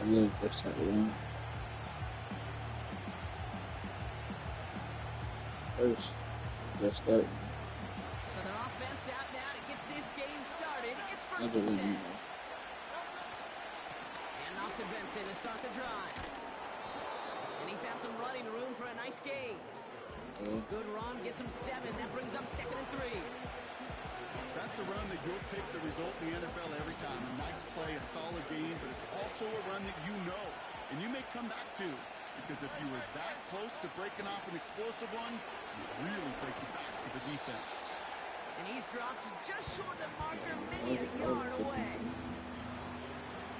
love this type of one. First, just starting. So the offense out now to get this game started. It's I first believe and 10. you know. And off to Benson to start the drive. And he found some running room for a nice gain. Good run, gets him 7. That brings up 2nd and 3. That's a run that you'll take the result in the NFL every time. A nice play, a solid game, but it's also a run that you know and you may come back to. Because if you were that close to breaking off an explosive one, you really break the backs of the defense. And he's dropped just short of the marker, maybe a yard away.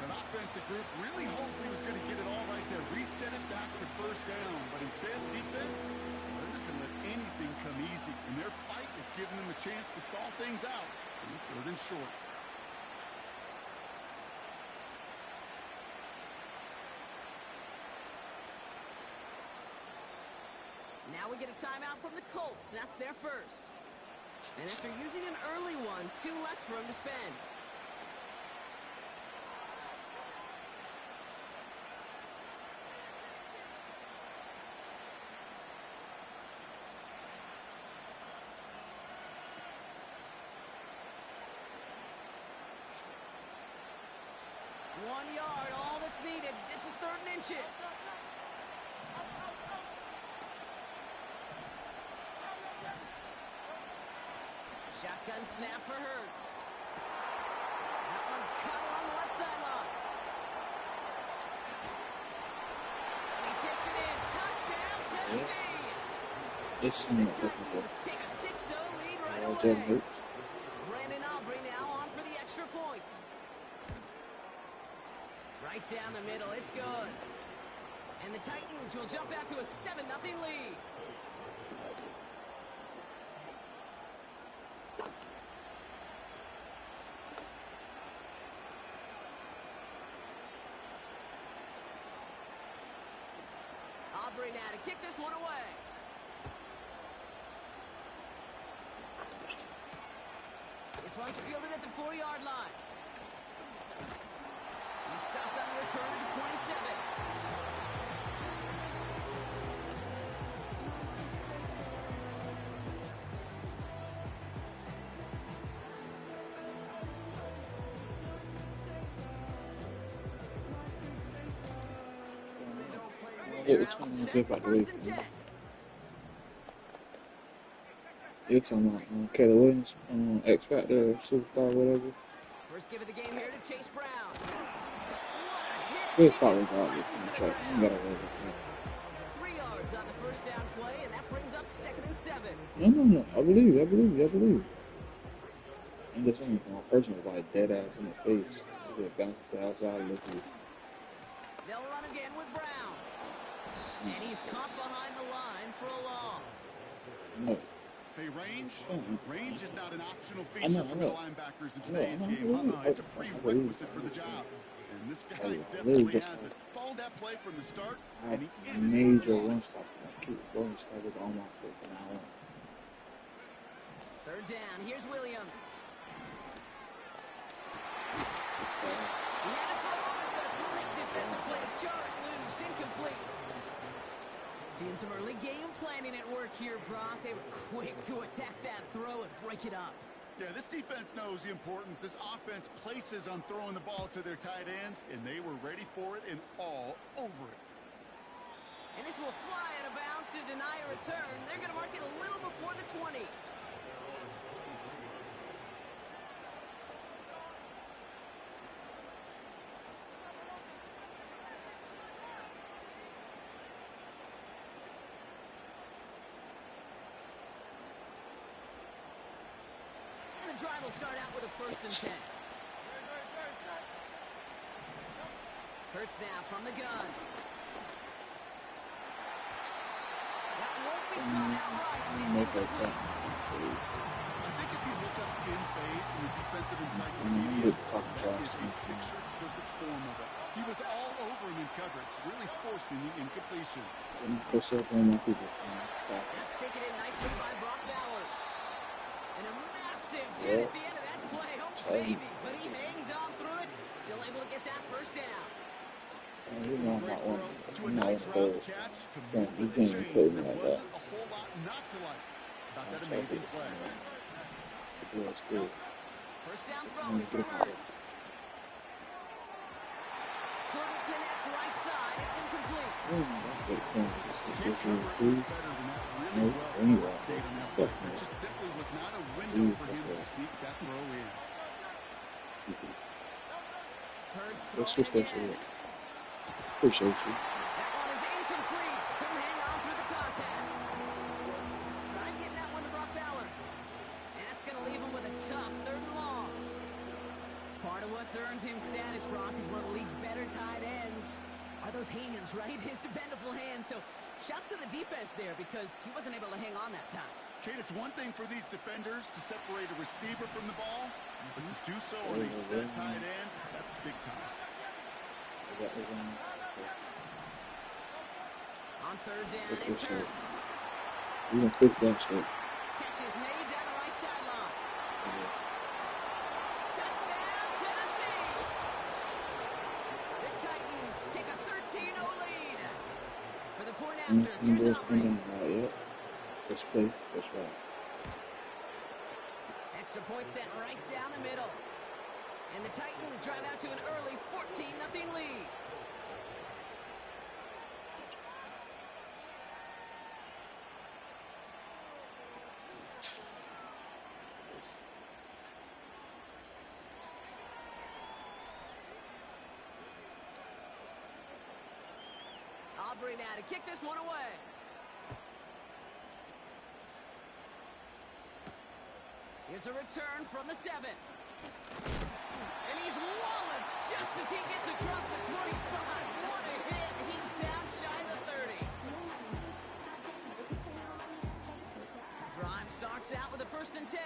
An offensive group really hoped he was going to get it all right there, reset it back to first down. But instead, defense, they're not going to let anything come easy. And their fight is giving them a chance to stall things out. 3rd and short. Now we get a timeout from the Colts. That's their first. And after using an early one, 2 left for him to spend. One yard, all that's needed. This is 3rd and inches. Shotgun snap for Hurts. That one's cut along the left sideline. And he takes it in. Touchdown, Tennessee. It's somewhat difficult. Take a 6-0 lead right away. Hurts. Brandon Aubrey now on for the extra point. Right down the middle, it's good. And the Titans will jump out to a 7-0 lead. Aubrey now to kick this one away. This one's fielded at the 4-yard line. He's stopped on the return at the 27. Which one was it about the way from? You're talking about Caleb Williams, X Factor, Superstar, whatever. First give of the game here to Chase Brown. We'll probably go out with him, Chuck. You gotta worry about that. 3 yards on the first down play, and that brings up 2nd and 7. No. I believe you. I'm just saying, my person was like dead ass in the face. He would bounce to the outside and look at you. They'll run again with Brown. And he's caught behind the line for a loss. No. Hey, range is not an optional feature for middle linebackers in today's game. It's a prerequisite for the job. And this guy definitely has it. Followed that play from the start, and he major run stop. Keep going stop with all my play from now on. 3rd down. Here's Williams. He had it for a moment, but a great defensive play to jar it loose. Incomplete. Seeing some early game planning at work here, Brock. They were quick to attack that throw and break it up. Yeah, this defense knows the importance this offense places on throwing the ball to their tight ends, and they were ready for it and all over it. And this will fly out of bounds to deny a return. They're going to mark it a little before the 20. The drive will start out with a 1st and 10. Hurts now from the gun. That won't be caught outright. It's incomplete. I think if you look up in phase in the defensive encyclopedia, that is a picture-perfect form of it. He was all over him in coverage, really forcing the incompletion. That's taken in nicely by Brock Bowers. And a massive hit at the end of that play. Oh, baby. But he hangs on through it. Still able to get that 1st down. You know, Great throw to a I'm not one nice of route those. catch to You move with the can't even play chains. me There like that. wasn't a whole lot not to like about that I'm sorry, amazing play. yeah, still. First down I'm throwing gonna for get it. Hurts. Couldn't connect right side. It's incomplete. That's what it's Can't cover it doing. much better than that. Really No, well anyway, blocked Cade on that that's play. There tough, just simply was not a window for him to okay. sneak that throw in. Hurts Let's throwing switch that again. shit up. Appreciate you. That one is incomplete. Couldn't hang on through the contact. Trying getting that one to Brock Bowers. And that's going to leave him with a tough 3rd and long. Part of what's earned him status, Brock, is one of the league's better tight ends. Are those hands, right? His dependable hands. So shouts to the defense there because he wasn't able to hang on that time. Kate, it's one thing for these defenders to separate a receiver from the ball, but to do so on a stud tight end, that's big time. On 3rd down, it's Hurts. We gonna fix that shit. Catch is made down the right sideline. Touchdown, Tennessee! The Titans take a 13-0 lead. For the point after, here's Aubrey. Yep. Let's play. That's right. Extra point sent right down the middle. And the Titans drive out to an early 14-0 lead. Aubrey now to kick this one away. Here's a return from the 7. And he's walloped just as he gets across the 25. What a hit. He's down shy of the 30. Drive starts out with a 1st and 10.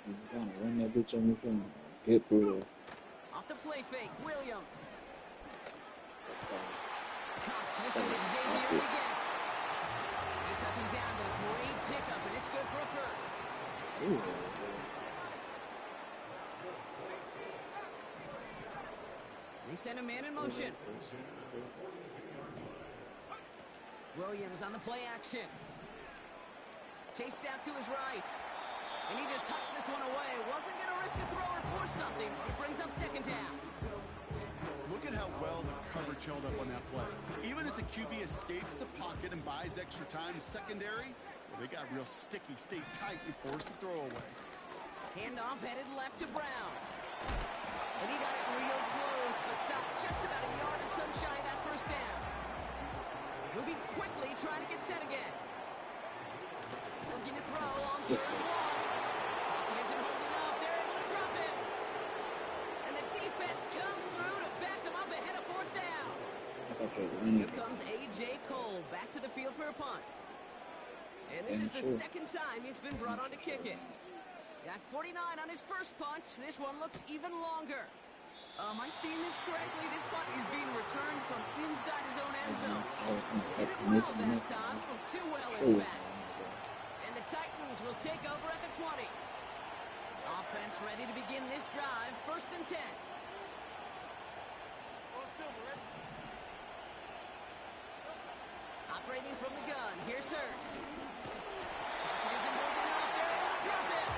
You gotta run that bitch on your phone. Get through it. Off the play fake, Williams. Gosh, this is Xavier we get. They touch him down with a great pickup, and it's good for a 1st. They send a man in motion. Williams on the play action. Chased out to his right. And he just hucks this one away. Wasn't going to risk a throw or force something. It brings up 2nd down. Look at how well the coverage held up on that play. Even as the QB escapes the pocket and buys extra time secondary, well, they got real sticky, stayed tight, and forced the throw away. Handoff headed left to Brown. And he got it real close, but stopped just about a yard or so shy of that 1st down. Moving quickly, trying to get set again. Looking to throw on 3rd and 1. Isn't holding up. They're able to drop it. And the defense comes through to back them up ahead of 4th down. Here comes A.J. Cole back to the field for a punt. And this is the 2nd time he's been brought on to kick it. Got 49 on his 1st punt. This one looks even longer. Am I seeing this correctly? This punt is being returned from inside his own end zone. Hit it well that time, from too well in fact. And the Titans will take over at the 20. Offense ready to begin this drive. 1st and 10. Operating from the gun. Here's Hurts. Pocket isn't moving up. They're able to drop it.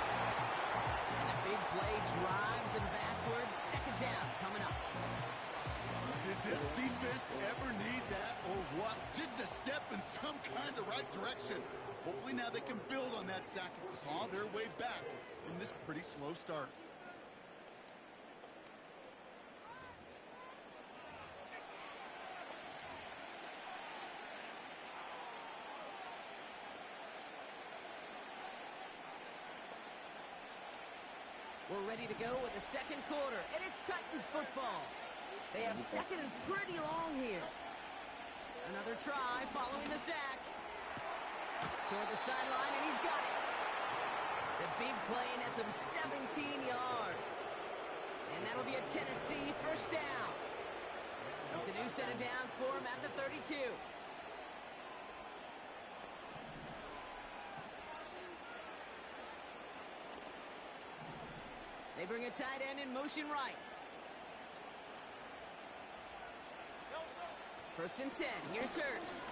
And the big play drives them backwards. 2nd down coming up. Did this defense ever need that or what? Just a step in some kind of right direction. Hopefully now they can build on that sack and claw their way back from this pretty slow start. We're ready to go with the 2nd quarter, and it's Titans football. They have 2nd and pretty long here. Another try following the sack. Toward the sideline, and he's got it. The big play nets him 17 yards. And that'll be a Tennessee 1st down. It's a new set of downs for him at the 32. They bring a tight end in motion right. 1st and 10. Here's Hurts.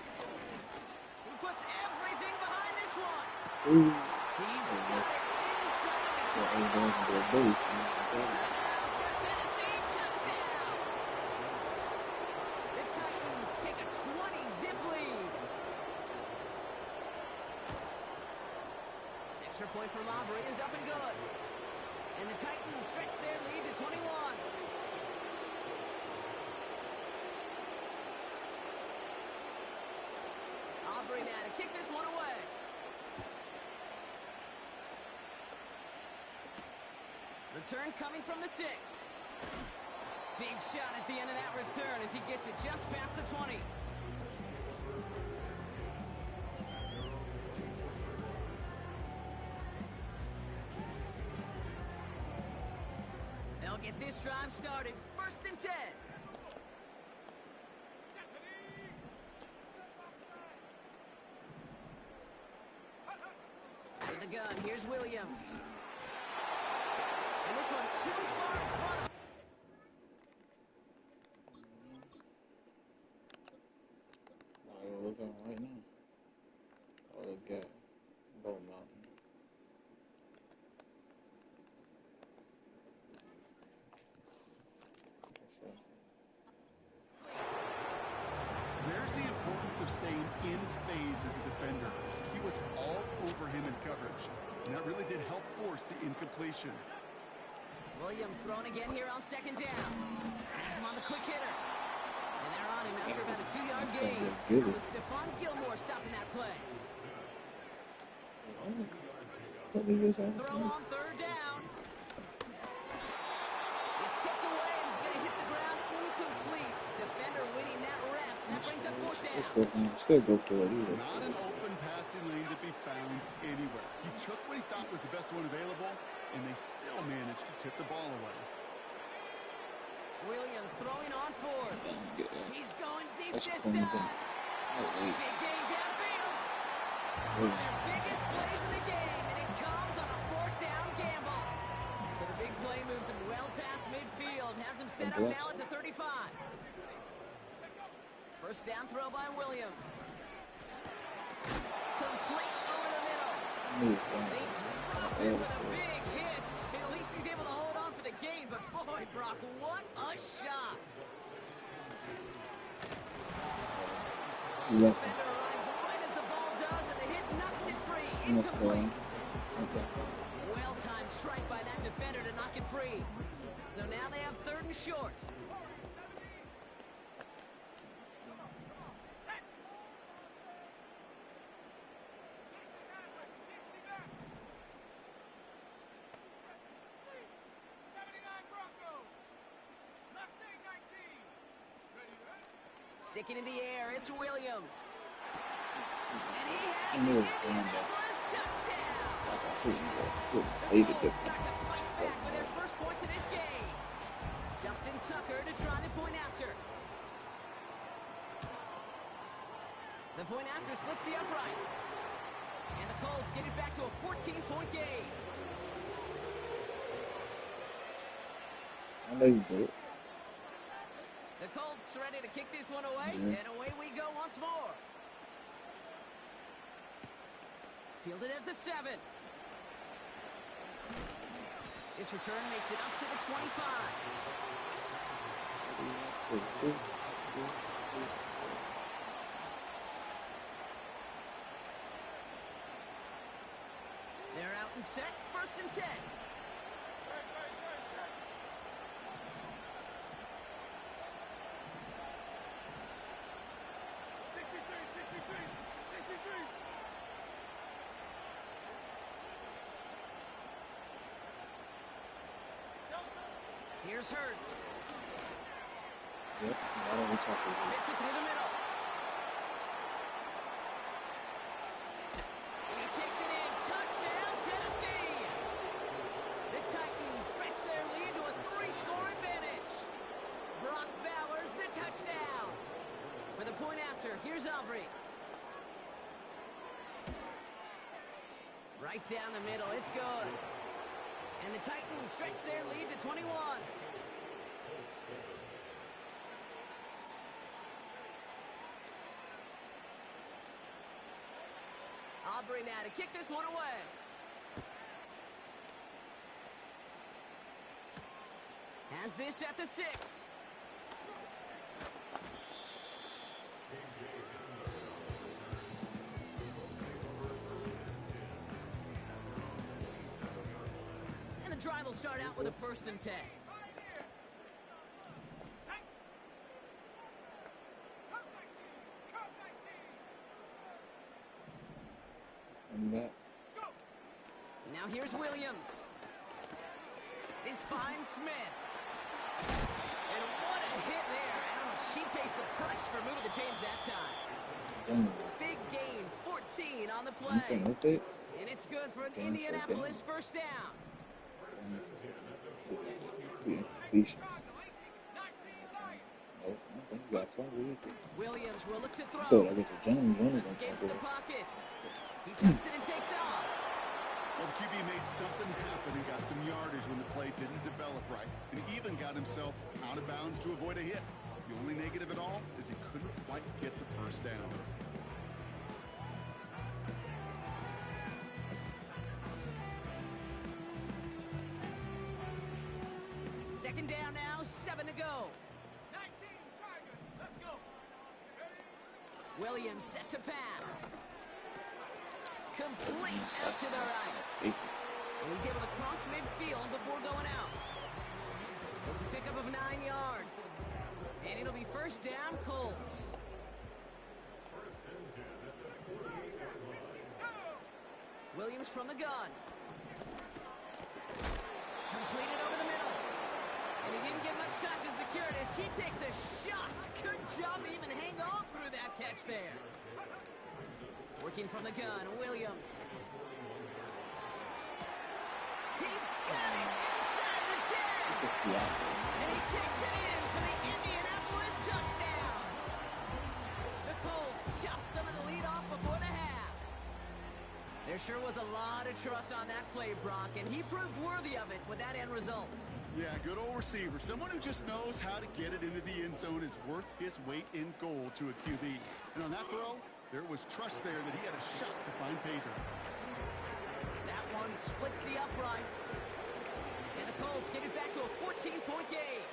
He puts everything behind this one. Ooh. He's got it inside the 20. Tennessee touchdown. The Titans take a 20-zip lead. Extra point from Aubrey is up and good. And the Titans stretch their lead to 21. Aubrey now to kick this one away. Return coming from the 6. Big shot at the end of that return as he gets it just past the 20. They'll get this drive started. 1st and 10. With the gun, here's Williams. And this one too far in front. Look on right now. Oh, look at Gold Mountain. There's the importance of staying in phase as a defender. He was all over him in coverage, and that really did help force the incompletion. Williams thrown again here on 2nd down. Has him on the quick hitter. And they're on him after about a 2-yard gain. It was Stephon Gilmore stopping that play. Throw on 3rd down. It's tipped away and it's going to hit the ground incomplete. Defender winning that rep. That brings up 4th down. Still go for it either. Not an open passing lane to be found anywhere. He took what he thought was the best one available, and they still managed to tip the ball away. Williams throwing on 4th. He's going deep That's this corny. time. Big gain downfield. One of their biggest plays in the game, and it comes on a 4th down gamble. So the big play moves him well past midfield, has him set up now at the 35. 1st down throw by Williams. Complete over the middle. They drop him with a big hit. At least he's able to hold on for the gain, but boy, Brock, what a shot. Defender arrives right as the ball does, and the hit knocks it free. Incomplete. Well-timed strike by that defender to knock it free. So now they have 3rd and short. Sticking in the air, it's Williams. And he has the Indianapolis touchdown. The Bulldogs start to fight back for their first points of this game. Justin Tucker to try the point after. The point after splits the uprights. And the Colts get it back to a 14-point game. I know you do it. The Colts ready to kick this one away, and away we go once more. Fielded at the 7. This return makes it up to the 25. They're out and set, 1st and 10. Here's Hurts. Yep, why don't we talk about it? Fits it through the middle. And he takes it in. Touchdown, Tennessee. The Titans stretch their lead to a 3-score advantage. Brock Bowers the touchdown. For the point after, here's Aubrey. Right down the middle, it's good. And the Titans stretch their lead to 21. Aubrey now to kick this one away. Has this at the 6. And the drive will start out with a 1st and 10. Now here's Williams. He's fine Smith. And what a hit there. Ouch, she faced the price for moving the chains that time. Big gain, 14 on the play. And it's good for an Indianapolis 1st down. Williams will look to throw. Escapes the pocket. He takes it and takes off. Well, the QB made something happen and got some yardage when the play didn't develop right. And he even got himself out of bounds to avoid a hit. The only negative at all is he couldn't quite get the 1st down. Second down now, 7 to go. 19 target. Let's go. Williams set to pass. Complete out to the right. And he's able to cross midfield before going out. It's a pickup of 9 yards. And it'll be 1st down, Colts. Williams from the gun. Completed over the middle. And he didn't get much time to secure it as he takes a shot. Good job to even hang on through that catch there. Working from the gun, Williams. He's got it inside the 10. And he takes it in for the Indianapolis touchdown. The Colts chop some of the lead off before the half. There sure was a lot of trust on that play, Brock, and he proved worthy of it with that end result. Yeah, good old receiver. Someone who just knows how to get it into the end zone is worth his weight in gold to a QB. And on that throw, there was trust there that he had a shot to find pay dirt. That one splits the uprights. And the Colts get it back to a 14-point game.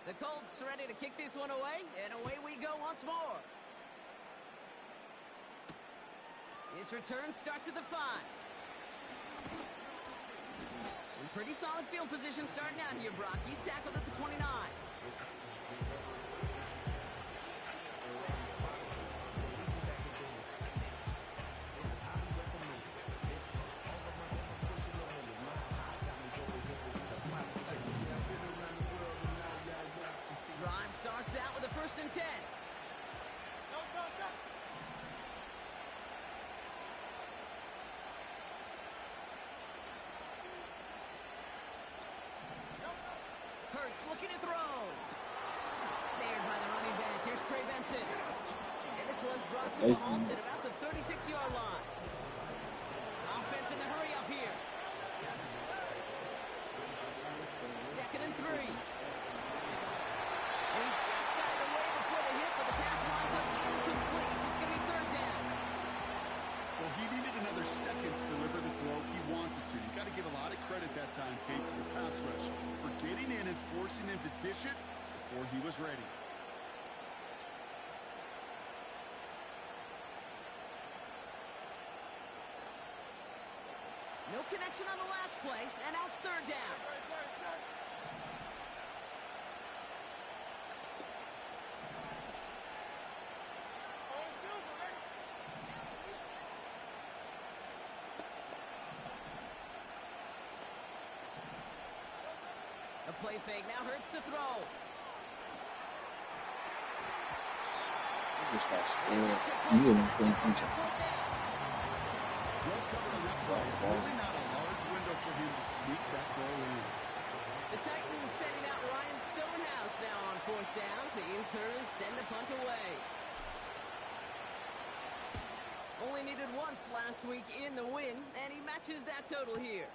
The Colts ready to kick this one away, and away we go once more. His return starts at the 5. In pretty solid field position starting out here, Brock. He's tackled at the 29. Drive starts out with a 1st and 10. Looking to throw. Snared by the running back. Here's Trey Benson. And this one's brought to a halt at about the 36-yard line. Offense in the hurry up here. 2nd and 3. And he just got it away before the hit, but the pass winds up incomplete. It's going to be 3rd down. Well, he needed another second to deliver the throw he wanted to. You got to give a lot of credit that time, Kate, to the pass rush for getting in and forcing him to dish it before he was ready. No connection on the last play, and now it's 3rd down. The play fake now hurts to throw. Just got scared. You wouldn't think Well covered on that play. Really not a large window hard for him to sneak that throw in. The Titans sending out Ryan Stonehouse now on 4th down to in turn send the punt away. Only needed once last week in the win, and he matches that total here.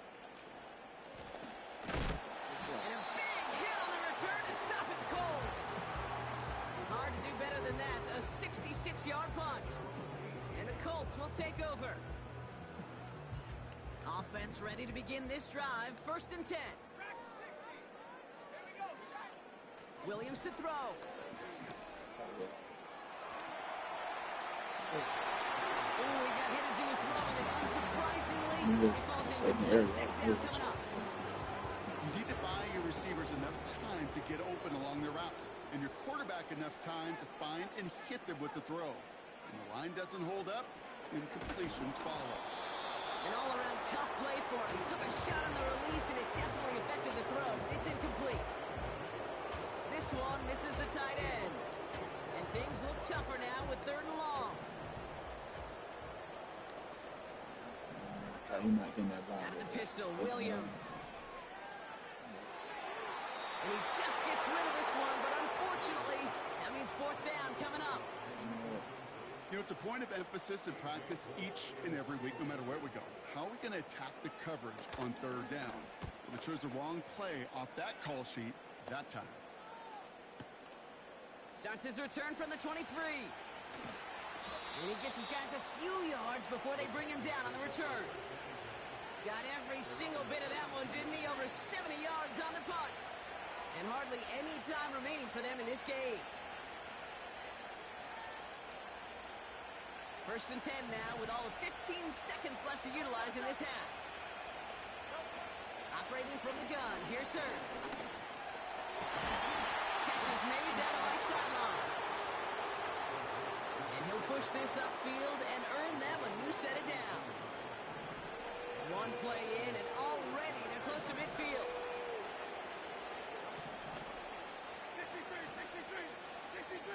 And a big hit on the return to stop it cold. Hard to do better than that, a 66-yard punt. And the Colts will take over. Offense ready to begin this drive, 1st and 10. Williams to throw. Oh, he got hit as he was throwing it. Unsurprisingly, he falls incomplete. 2nd down coming up. You need to buy your receivers enough time to get open along their route, and your quarterback enough time to find and hit them with the throw. When the line doesn't hold up, incompletions follow. An all-around tough play for him. He took a shot on the release, and it definitely affected the throw. It's incomplete. This one misses the tight end. And things look tougher now with 3rd and long. You're not getting that ball. Out of the pistol, Williams. And he just gets rid of this one, but unfortunately, that means 4th down coming up. You know, it's a point of emphasis in practice each and every week, no matter where we go. How are we going to attack the coverage on 3rd down? Well, it chose the wrong play off that call sheet that time. Starts his return from the 23. And he gets his guys a few yards before they bring him down on the return. Got every single bit of that one, didn't he? Over 70 yards on the punt. And hardly any time remaining for them in this game. 1st and 10 now with all of 15 seconds left to utilize in this half. Operating from the gun, here's Hurts. Catch is made down the right sideline. And he'll push this upfield and earn them a new set of downs. One play in and already they're close to midfield. 63.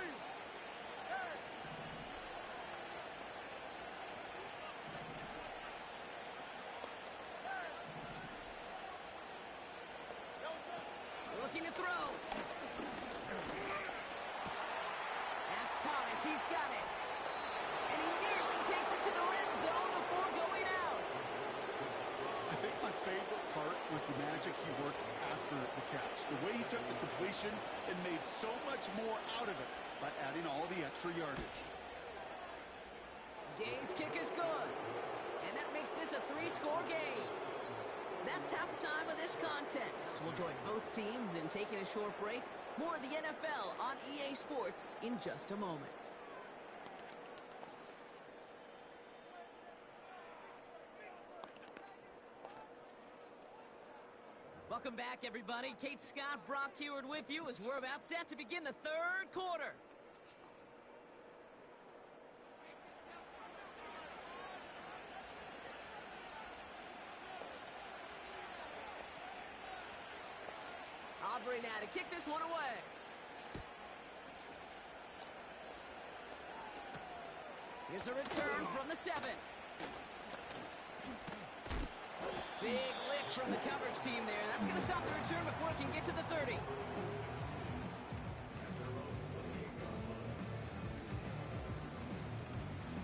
Looking to throw. That's Thomas. He's got it. And he nearly takes it to the red zone before going out. I think my favorite part was the magic he worked after the catch. The way he took the completion and made so much more out of it by adding all the extra yardage. Gay's kick is good. And that makes this a 3-score game. That's halftime of this contest. We'll join both teams in taking a short break. More of the NFL on EA Sports in just a moment. Welcome back, everybody. Kate Scott, Brock Heward with you as we're about set to begin the 3rd quarter. Aubrey now to kick this one away. Here's a return from the 7. Big lick from the coverage team there. That's going to stop the return before it can get to the 30.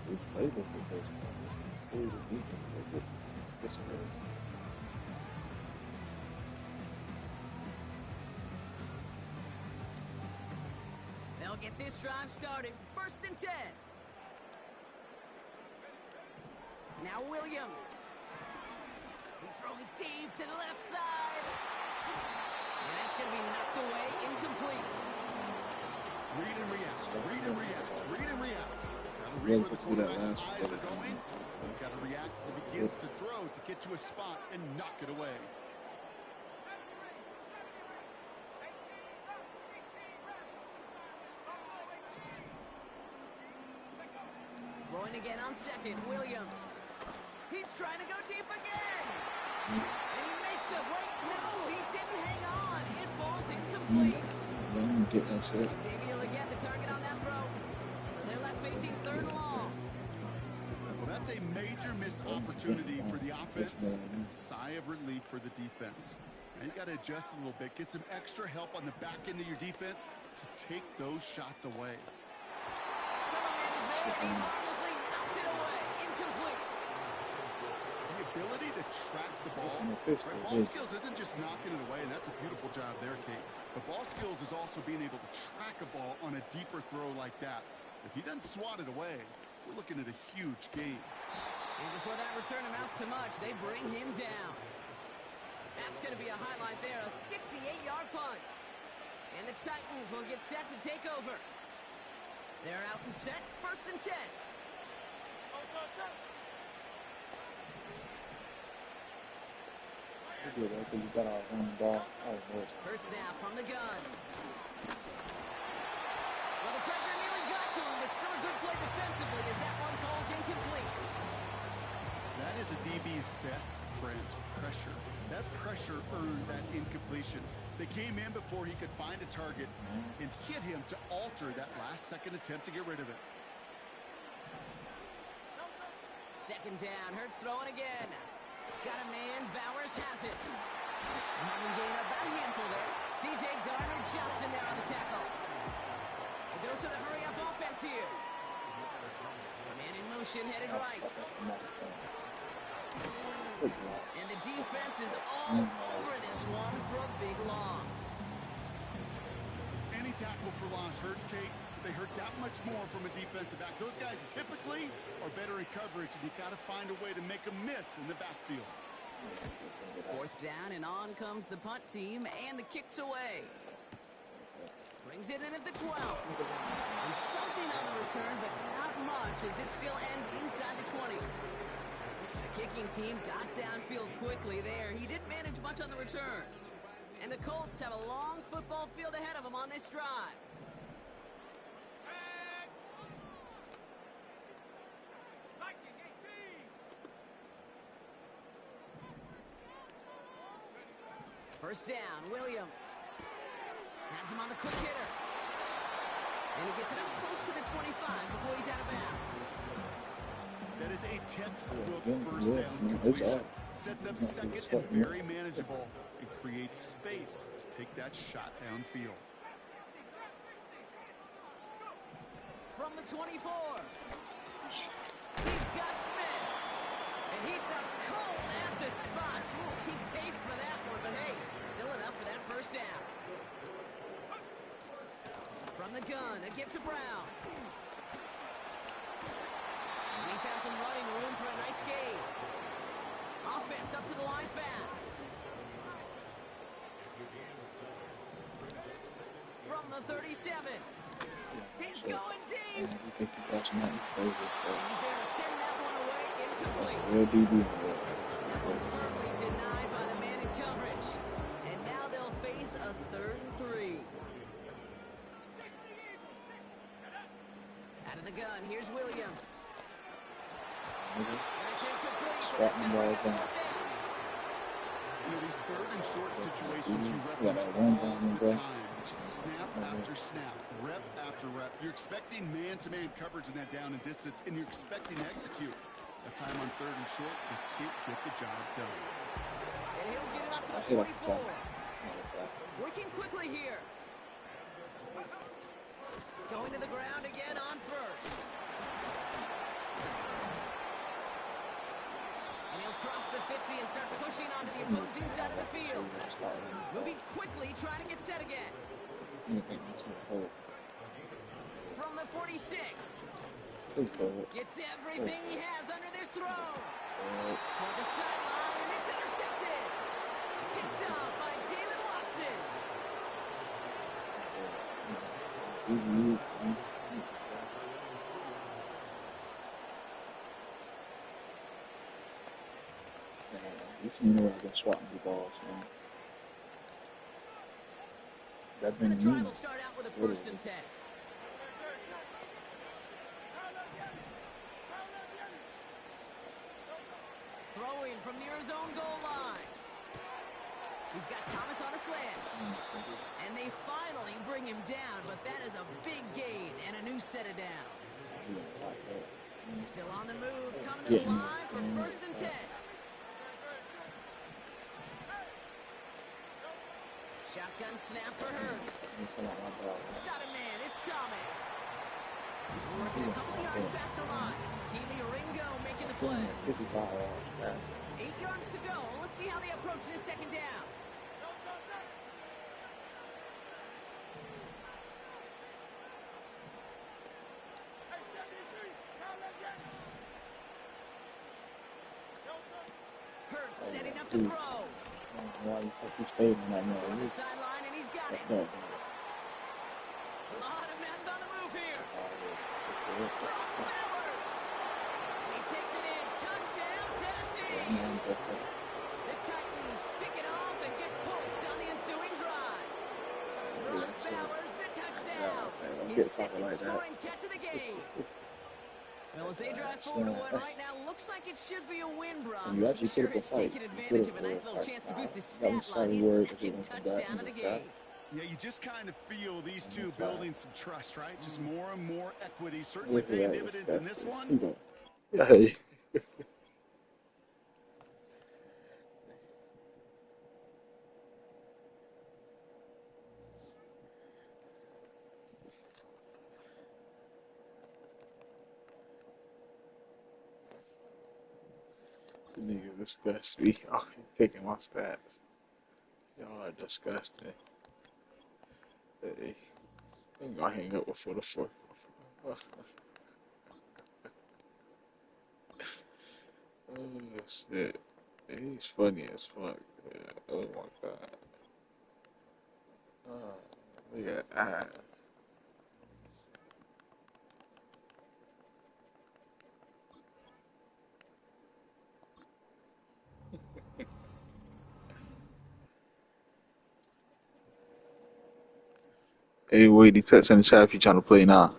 We played with the first one. This They'll get this drive started. 1st and 10. Now Williams. He's throwing deep to the left side. And that's going to be knocked away, incomplete. Read and react, read and react, read and react. Gotta read where the quarterback's eyes are going. You've got to react as he begins to throw to get to a spot and knock it away. Throwing again on 2nd, Williams. He's trying to go deep again. And he makes the wait. No, he didn't hang on. It falls incomplete. Get that shit. Xavier will get the target on that throw. So they're left facing 3rd and long. Well, that's a major missed opportunity for the offense. Sigh of relief for the defense. Now you got to adjust a little bit. Get some extra help on the back end of your defense to take those shots away. He harmlessly knocks it away. Incomplete. The ability to track the ball. Right? Ball skills isn't just knocking it away, and that's a beautiful job there, Kate. But ball skills is also being able to track a ball on a deeper throw like that. If he doesn't swat it away, we're looking at a huge gain. And before that return amounts to much, they bring him down. That's going to be a highlight there, a 68-yard punt. And the Titans will get set to take over. They're out and set, 1st and 10. Hurts now from the gun. Well, the pressure nearly got to him. It's still a good play defensively as that one falls incomplete. That is a DB's best friend, pressure. That pressure earned that incompletion. They came in before he could find a target and hit him to alter that last-second attempt to get rid of it. 2nd down, Hurts throwing again. Got a man, Bowers has it. Marvin Gaye about a handful there. C.J. Gardner-Johnson there on the tackle. A dose of the hurry-up offense here. Man in motion, headed right. And the defense is all over this one for a big loss. Any tackle for loss hurts, Kate. They hurt that much more from a defensive back. Those guys typically are better in coverage, and you got to find a way to make a miss in the backfield. 4th down, and on comes the punt team, and the kick's away. Brings it in at the 12. And something on the return, but not much, as it still ends inside the 20. The kicking team got downfield quickly there. He didn't manage much on the return. And the Colts have a long football field ahead of them on this drive. First down, Williams. Has him on the quick hitter. And he gets it up close to the 25 before he's out of bounds. That is a textbook first down completion. Sets up 2nd and very manageable. It creates space to take that shot downfield. From the 24. He's got Smith. And he stopped cold at the spot. Ooh, he paid for that one, but hey, still enough for that first down. From the gun, a give to Brown. And he found some running room for a nice gain. Offense up to the line fast. From the 37. He's going deep. And he's there to send that one away incomplete. That one firmly denied by the man in coverage. And now they'll face a 3rd and 3. Out of the gun, here's Williams. And it's incomplete. So that's it. You know, these 3rd and short situations, you rep them all the time. Snap after snap, rep after rep. You're expecting man-to-man coverage in that down and distance, and you're expecting to execute. A time on 3rd and short, they can't get the job done. And he'll get it up to the 44. Working quickly here. Going to the ground again on 1st. And he'll cross the 50 and start pushing onto the opposing side of the field. Moving quickly, trying to get set again. From the 46. Gets everything he has under this throw. For the sideline, and it's intercepted. Picked up by Jalen Watson. This ain't where I've been swatting the balls, man. And the drive will start out with a 1st and 10. Throwing from near his own goal line. He's got Thomas on a slant. And they finally bring him down, but that is a big gain and a new set of downs. Still on the move, coming to the Getting line for first and 10. Shotgun snap for Hurts. Got a man, it's Thomas. Working a couple yards past the line. Keely Ringo making the play. 55 yards. 8 yards to go. Let's see how they approach this second down. Hurts setting up to throw. He stayed on that Toward the man. sideline, and he's got it. A lot of mess on the move here. Brock Bowers. And he takes it in. Touchdown, Tennessee. The Titans pick it off and get points on the ensuing drive. Brock Bowers, the touchdown. His second scoring catch of the game. Well, as they drive 4-1 right now, looks like it should be a win, Brock. He sure has taken advantage of a nice little chance to boost his stat line. His second touchdown of the game. Yeah, you just kind of feel these two building some trust, right? Just more and more equity. Certainly paying dividends in this one. Hey. Nigga disgust me. Oh, you're taking my stats. Y'all are disgusting. Hey, I'm gonna hang up before the fourth. Oh shit. He's funny as fuck. Yeah. Oh my god. Look at that. Hey, wait, he text in the chat if you trying to play now.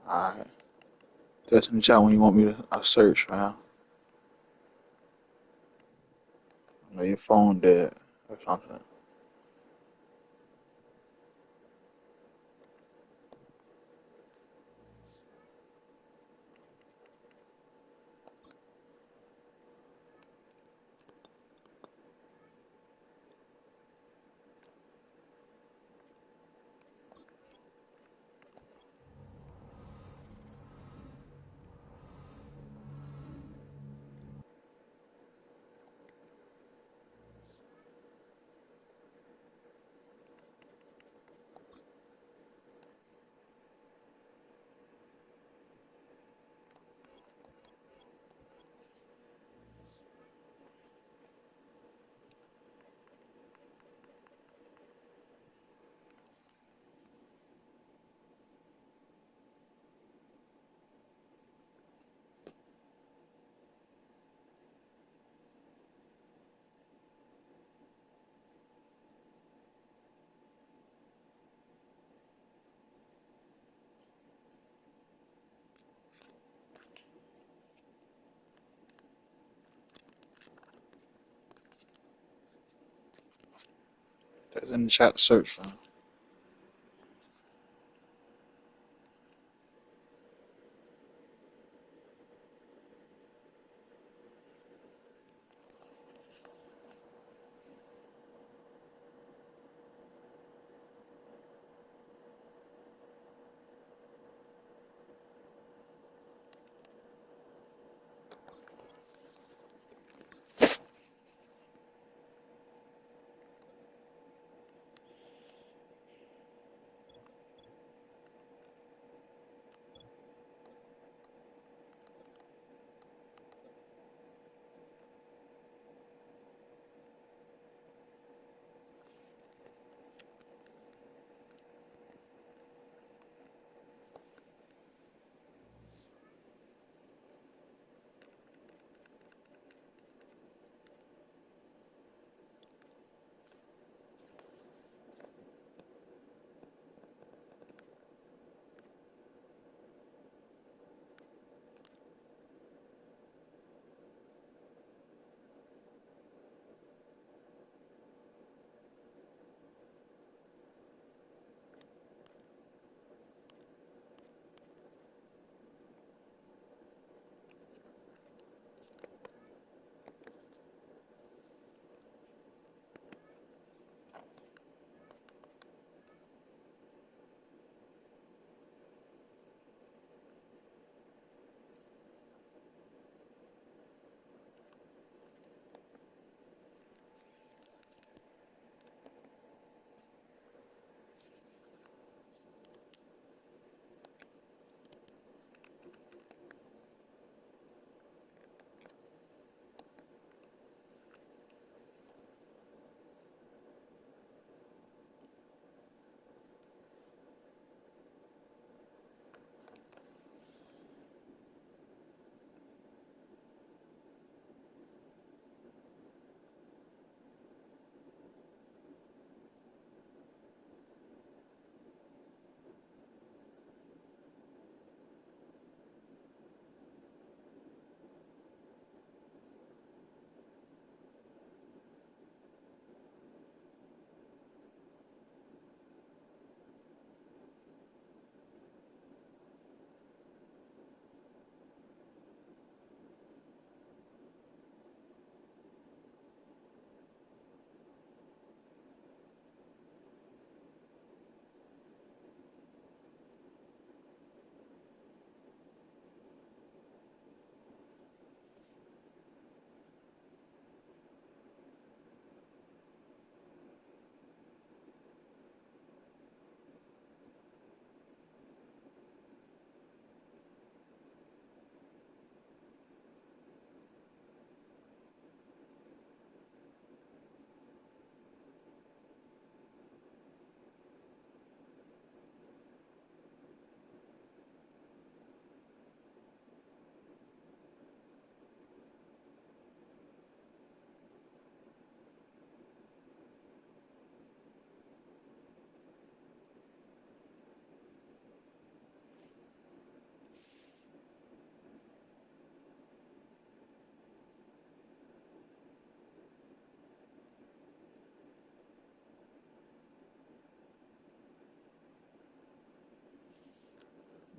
Alright. Text in the chat when you want me to search, man. I know your phone dead or something. That's in the chat to search for.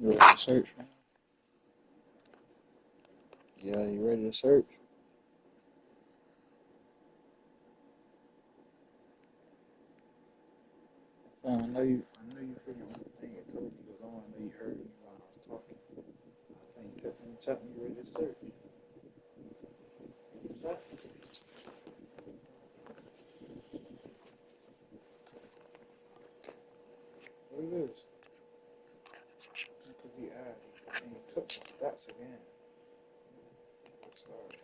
You ready to search, man? Yeah, you ready to search? I know you freaking on the thing. It told you was on. I know you heard me while I was talking. I think you in the chat when you ready to search. Chat. What it is? Because he added, and he took my stats again. Sorry.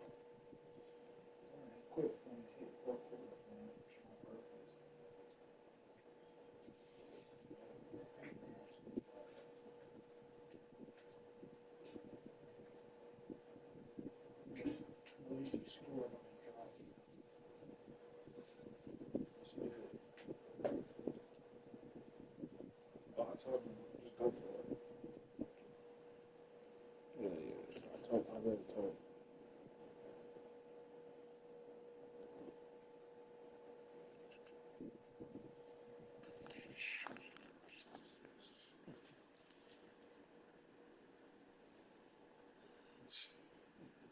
Quit when you hit four quarters, man. On purpose. You scored on the drive. Yes, you did. Oh, I told him just go for it. Yeah. I really told him.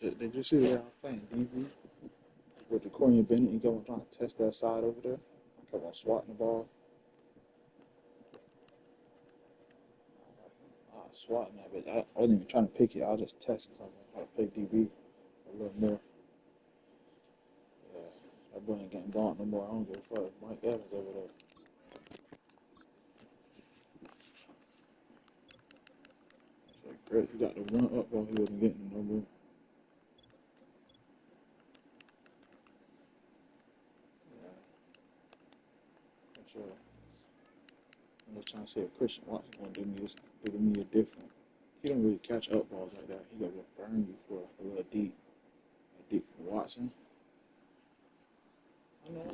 Did you see that I was playing DB with the Corey Bennett? He going trying to test that side over there. I kept on swatting the ball. I was swatting that, but I wasn't even trying to pick it. I was just testing something how to play DB a little more. Yeah, that boy ain't getting bumped no more. I don't give a fuck. Mike Evans over there. It's like, great. He got the one up ball. He wasn't getting no more. Yeah, for sure. I'm just trying to say if Christian Watson gonna do me a different. He don't really catch up balls like that. He gonna burn you for a little deep. A deep from Watson. I know.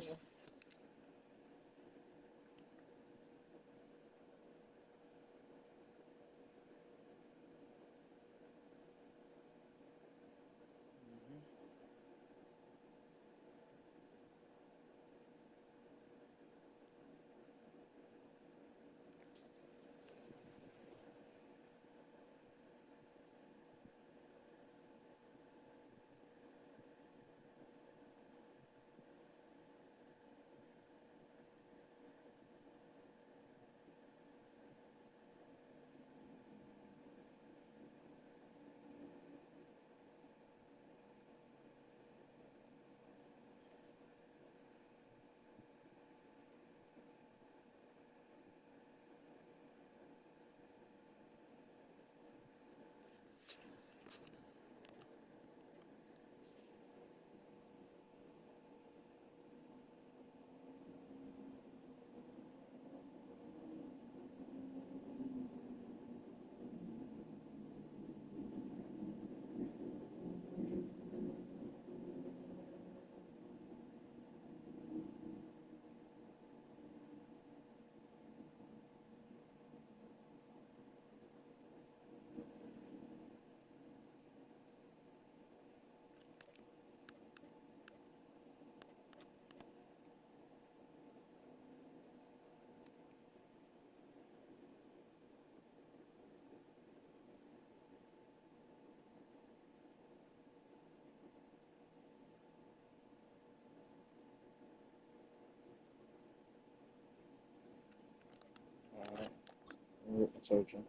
I told you.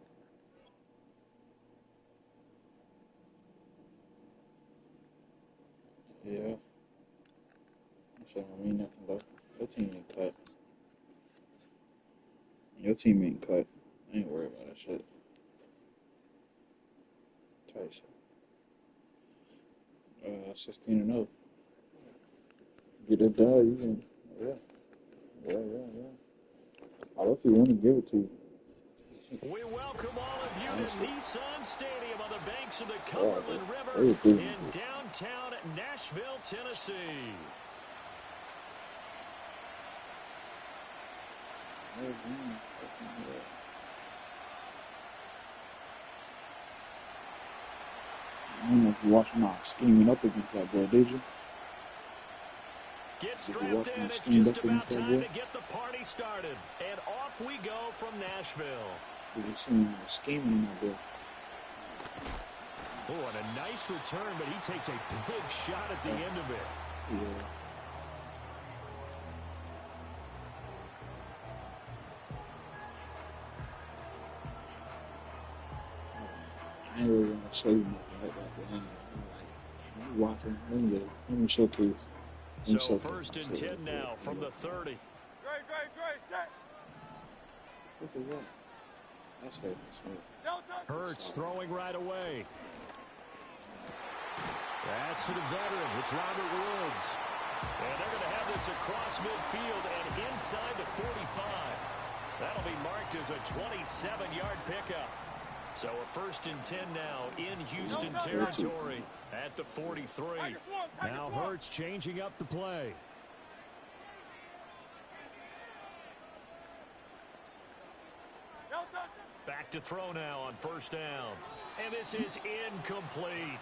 Yeah. That shit don't mean nothing though. Your team ain't cut. Your team ain't cut. I ain't worried about that shit. Tyson. 16-0. Get it done, you can. Yeah. I hope you want to give it to you. We welcome all of you to Nissan Stadium on the banks of the Cumberland River in downtown Nashville, Tennessee. I don't know if you watched my scheming up against that boy, did you? Get strapped in. It's just about time to get the party started. And off we go from Nashville. Did you see me scheming in that boy? Oh, and a nice return, but he takes a big shot at the end of it. Yeah. I ain't really gonna show you nothing like that, but I'm watching. Let me showcase. So first and 10 now from the 30. Great, set. Look at that. That's heavy, Smith. Hurts throwing right away. That's for the veteran. It's Robert Woods. And they're going to have this across midfield and inside the 45. That'll be marked as a 27-yard pickup. So a first and 10 now in Houston territory at the 43. Now Hurts changing up the play. Back to throw now on first down. And this is incomplete.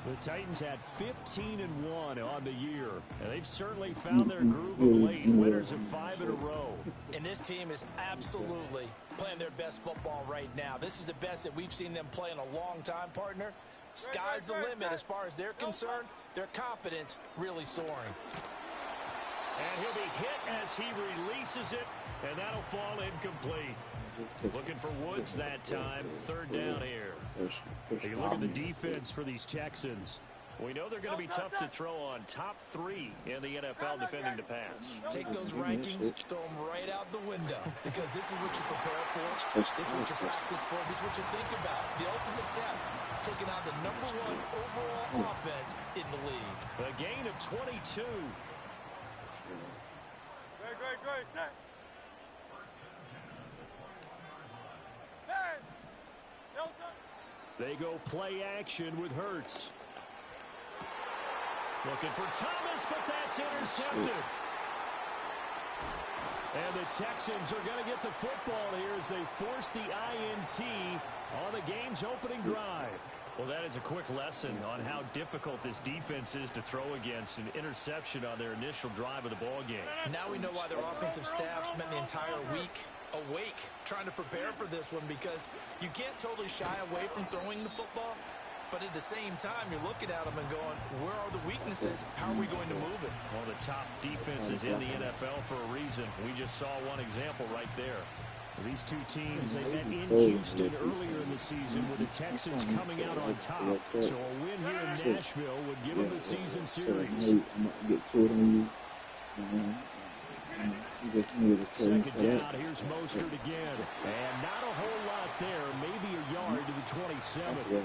The Titans had 15-1 on the year, and they've certainly found their groove of late, winners of 5 in a row. And this team is absolutely playing their best football right now. This is the best that we've seen them play in a long time, partner. Sky's the limit as far as they're concerned. Their confidence really soaring. And he'll be hit as he releases it, and that'll fall incomplete. Looking for Woods that time. 3rd down here. Take a look at the defense for these Texans. We know they're going to be tough to throw on. Top 3 in the NFL defending the pass. Take those rankings, throw them right out the window, because this is what you prepare for. This is what you practice for. This is what you think about. The ultimate test, taking on the #1 overall offense in the league. A gain of 22. Great, set. They go play action with Hurts. Looking for Thomas, but that's intercepted. And the Texans are going to get the football here as they force the INT on the game's opening drive. Well, that is a quick lesson on how difficult this defense is to throw against. An interception on their initial drive of the ball game. Now we know why their offensive staff spent the entire week awake trying to prepare for this one, because you can't totally shy away from throwing the football, but at the same time you're looking at them and going, where are the weaknesses? How are we going to move it? One of the top defenses in the NFL for a reason. We just saw one example right there. These two teams, they met in Houston earlier in the season with the Texans coming out on top. So a win here in Nashville would give them the season series. Second down, here's Mostert again. And not a whole lot there, maybe a yard to the 27.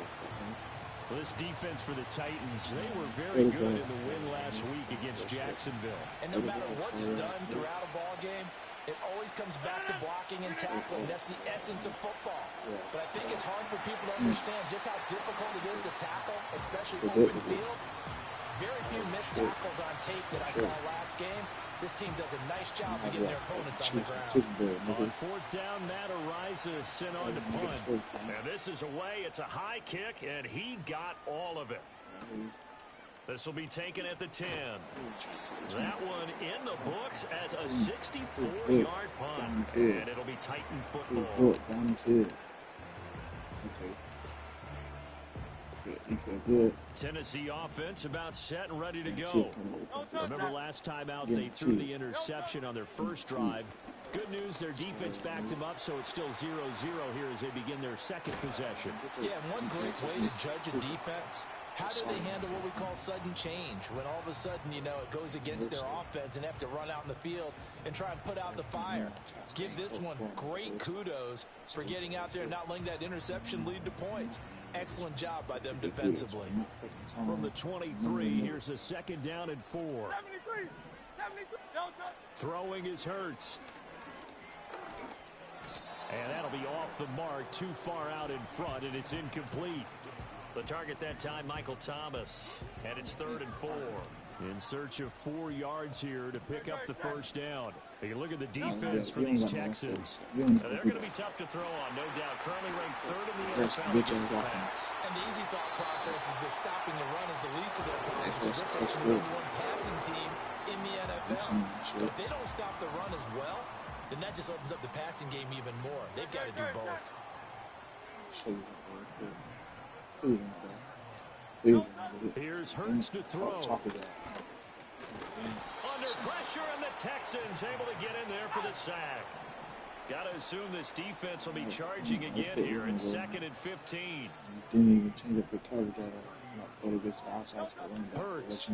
This defense for the Titans, they were very good in the win last week against Jacksonville. And no matter what's done throughout a ball game, it always comes back to blocking and tackling. That's the essence of football. But I think it's hard for people to understand just how difficult it is to tackle, especially open field. Very few missed tackles on tape that I saw last game. This team does a nice job of getting their opponents on the ground. On 4th down, Matt Araiza sent on to punt. And this is away. It's a high kick, and he got all of it. This will be taken at the 10. That one in the books as a 64-yard punt. And it'll be Titan football. Tennessee offense about set and ready to go. Remember last time out they threw the interception on their first drive. Good news, their defense backed them up, so it's still 0-0 here as they begin their second possession. Yeah, and one great way to judge a defense, how do they handle what we call sudden change? When all of a sudden, you know, it goes against their offense and they have to run out in the field and try and put out the fire. Give this one great kudos for getting out there and not letting that interception lead to points. Excellent job by them defensively. From the 23, here's a 2nd down and 4. 73. Throwing is Hurts. And that'll be off the mark, too far out in front, and it's incomplete. The target that time, Michael Thomas. And it's 3rd and 4. In search of 4 yards here to pick up the first down. Take a look at the defense for these Texans. They're going to be tough to throw on, no doubt. Currently ranked 3rd in the NFL against the pass. And the easy thought process is that stopping the run is the least of their problems because they're facing the #1 passing team in the NFL. But if they don't stop the run as well, then that just opens up the passing game even more. They've got to do both. Here's Hurts to throw. Under pressure, and the Texans able to get in there for the sack. Got to assume this defense will be charging again here in 2nd and 15. Didn't even change up the coverage at all. Hurts.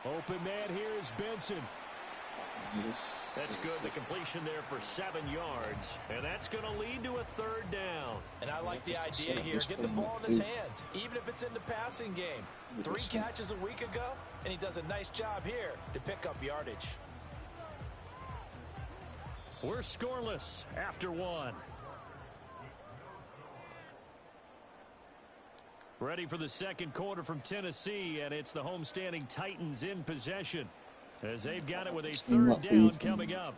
Open man here is Benson. That's good. The completion there for 7 yards. And that's going to lead to a 3rd down. And I like the idea here. Get the ball in his hands, even if it's in the passing game. 3 catches a week ago, and he does a nice job here to pick up yardage. We're scoreless after 1. Ready for the 2nd quarter from Tennessee, and it's the homestanding Titans in possession as they've got it with a 3rd down coming up.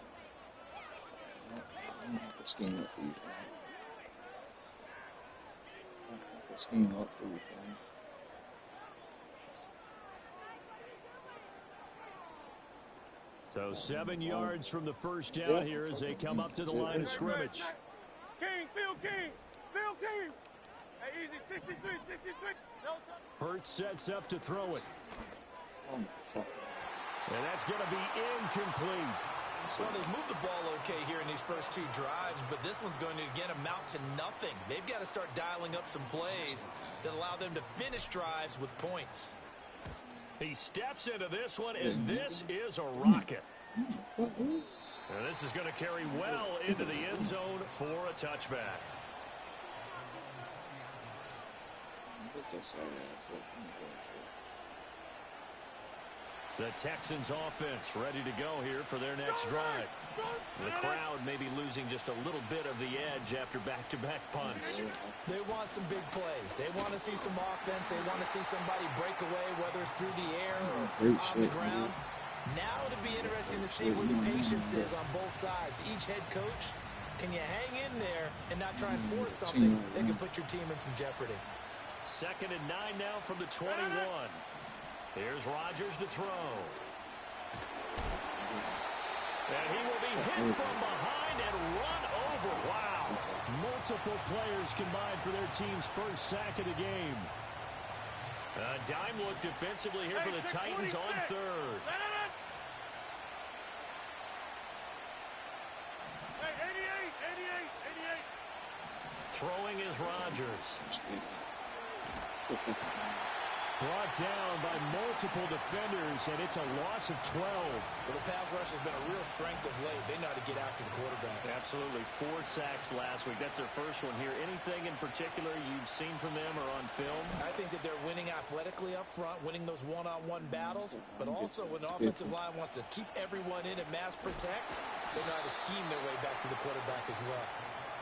the scheme up for you, fam. So 7 yards from the first down here as they come up to the line of scrimmage. King, Phil King, Phil King. Hey, easy, 63, 63. No touch. Hurts sets up to throw it. Oh my fuck. And that's going to be incomplete. Well, they've moved the ball okay here in these first 2 drives, but this one's going to, again, amount to nothing. They've got to start dialing up some plays that allow them to finish drives with points. He steps into this one, and this is a rocket. And this is going to carry well into the end zone for a touchback. The Texans offense ready to go here for their next drive. The crowd may be losing just a little bit of the edge after back-to-back punts. They want some big plays. They want to see some offense. They want to see somebody break away, whether it's through the air or on the ground. Now it'll be interesting to see where the patience is on both sides. Each head coach, can you hang in there and not try and force something that could put your team in some jeopardy? 2nd and 9 now from the 21. Here's Rodgers to throw. And he will be hit from behind and run over. Wow. Multiple players combined for their team's first sack of the game. A dime look defensively here for the Titans on 3rd. Hey, 88. Throwing is Rodgers. Brought down by multiple defenders, and it's a loss of 12. Well, the pass rush has been a real strength of late. They know how to get after the quarterback. Absolutely. 4 sacks last week. That's their first one here. Anything in particular you've seen from them or on film? I think that they're winning athletically up front, winning those one-on-one battles, but also when the offensive line wants to keep everyone in and mass protect, they know how to scheme their way back to the quarterback as well.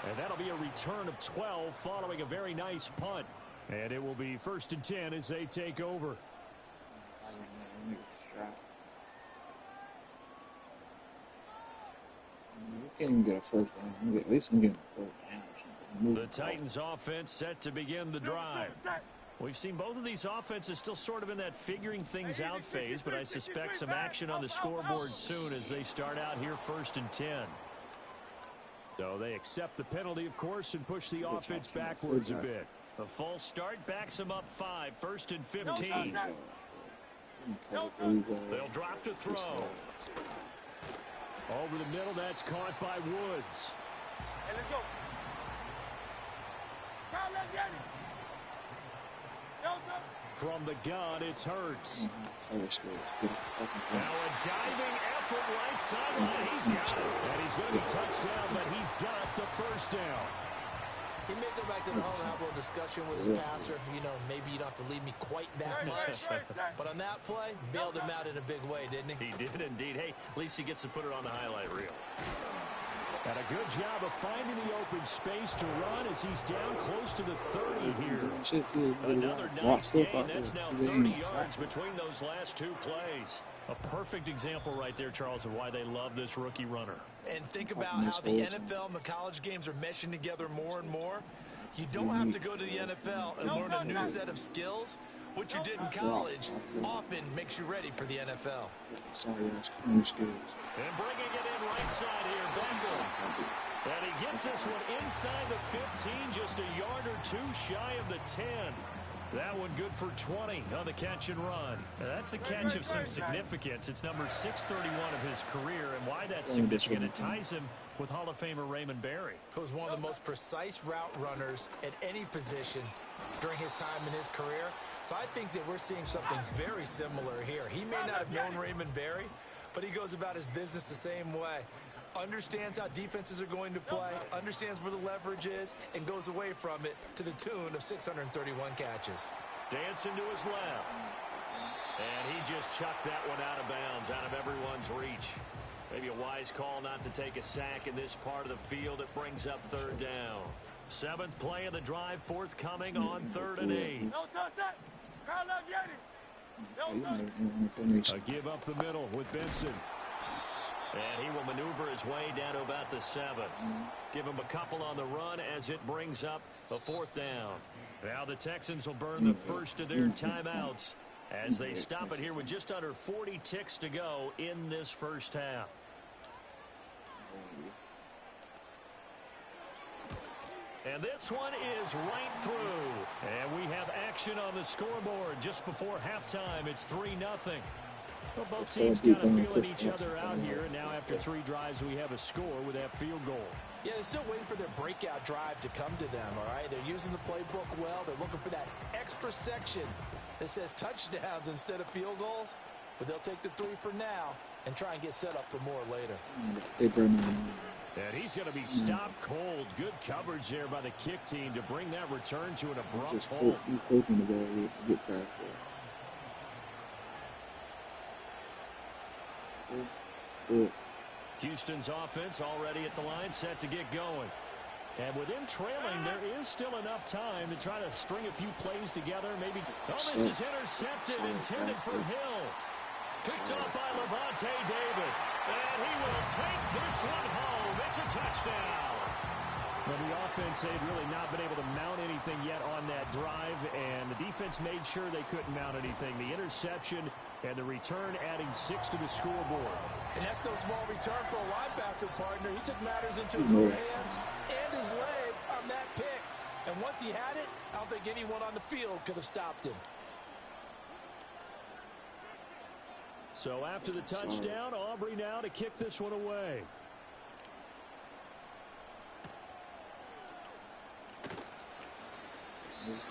And that'll be a return of 12 following a very nice punt. And it will be 1st and 10 as they take over. You can't even get a first down. At least I'm getting a first down. The Titans offense set to begin the drive. We've seen both of these offenses still sort of in that figuring things out phase, but I suspect some action on the scoreboard soon as they start out here 1st and 10. So they accept the penalty, of course, and push the offense backwards a bit. A false start backs them up 5, 1st and 15. They'll drop to throw. Over the middle, that's caught by Woods. Hey, let's go. From the gun, it's Hurts. Now a diving effort right sideline. He's got it. And he's going to be touched down, but he's got the first down. He may go back to the home and have a little discussion with his passer. You know, maybe you don't have to lead me quite that much. But on that play, bailed him out in a big way, didn't he? He did indeed. Hey, at least he gets to put it on the highlight reel. And a good job of finding the open space to run as he's down close to the 30 here. Another nice gain. That's now 30 yards between those last 2 plays. A perfect example right there, Charles, of why they love this rookie runner. And think about how the NFL and the college games are meshing together more and more. You don't have to go to the NFL and learn a new set of skills. What you did in college often makes you ready for the NFL. And bringing it in right side here, Beckham. And he gets this one inside the 15, just a yard or 2 shy of the 10. That one good for 20 on the catch and run. Now, that's a catch of some significance. It's number 631 of his career, and why that's significant, it ties him with Hall of Famer Raymond Berry. Who was one of the most precise route runners at any position during his time in his career. So I think that we're seeing something very similar here. He may not have known Raymond Berry, but he goes about his business the same way. Understands how defenses are going to play, understands where the leverage is, and goes away from it to the tune of 631 catches. Dancing to his left. And he just chucked that one out of bounds, out of everyone's reach. Maybe a wise call not to take a sack in this part of the field. It brings up 3rd down. 7th play of the drive forthcoming on 3rd and 8. No touch that. Carl Yeti. No touch. A give up the middle with Benson. And he will maneuver his way down to about the 7. Give him a couple on the run as it brings up a 4th down. Now the Texans will burn the first of their timeouts as they stop it here with just under 40 ticks to go in this first half. And this one is right through. And we have action on the scoreboard just before halftime. It's 3-0. Well, both teams kind of feeling each other out here. And now after 3 drives, we have a score with that field goal. Yeah, they're still waiting for their breakout drive to come to them, all right? They're using the playbook well. They're looking for that extra section that says touchdowns instead of field goals. But they'll take the 3 for now and try and get set up for more later. And he's going to be stopped cold. Good coverage there by the kick team to bring that return to an abrupt halt. He's hoping the ball will get past there. Houston's offense already at the line, set to get going. And with him trailing, there is still enough time to try to string a few plays together. Maybe. Oh, this is intercepted, intended for Hill. Picked up by Levante David. And he will take this one home. It's a touchdown. Well, the offense, they've really not been able to mount anything yet on that drive, and the defense made sure they couldn't mount anything. The interception and the return adding 6 to the scoreboard. And that's no small return for a linebacker partner. He took matters into his own hands and his legs on that pick. And once he had it, I don't think anyone on the field could have stopped him. So after the touchdown, Aubrey now to kick this one away.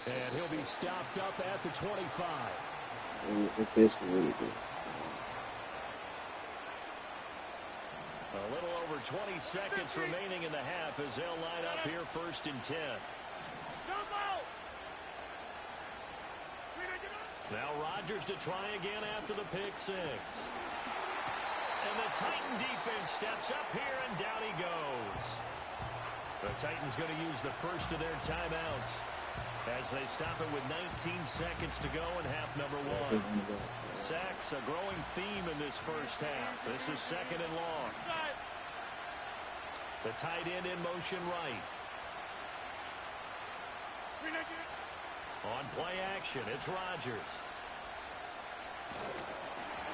And he'll be stopped up at the 25. It's basically really good. A little over 20 seconds remaining in the half as they'll line up here 1st and 10. Now Rodgers to try again after the pick 6. And the Titan defense steps up here, and down he goes. The Titans going to use the first of their timeouts as they stop it with 19 seconds to go in half number 1. Sacks, a growing theme in this first half. This is 2nd and long. The tight end in motion right. On play action, it's Rodgers.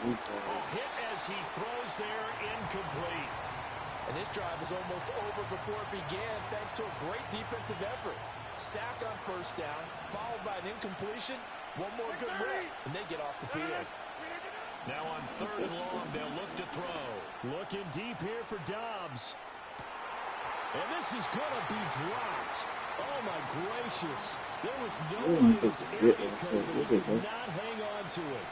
A hit as he throws there, incomplete. And this drive is almost over before it began thanks to a great defensive effort. Sack on 1st down, followed by an incompletion. One more good rep, and they get off the field. Now on 3rd and long, they'll look to throw. Looking deep here for Dobbs. And this is going to be dropped. Oh, my gracious. There was nobody in his area code, but he could not hang on to it.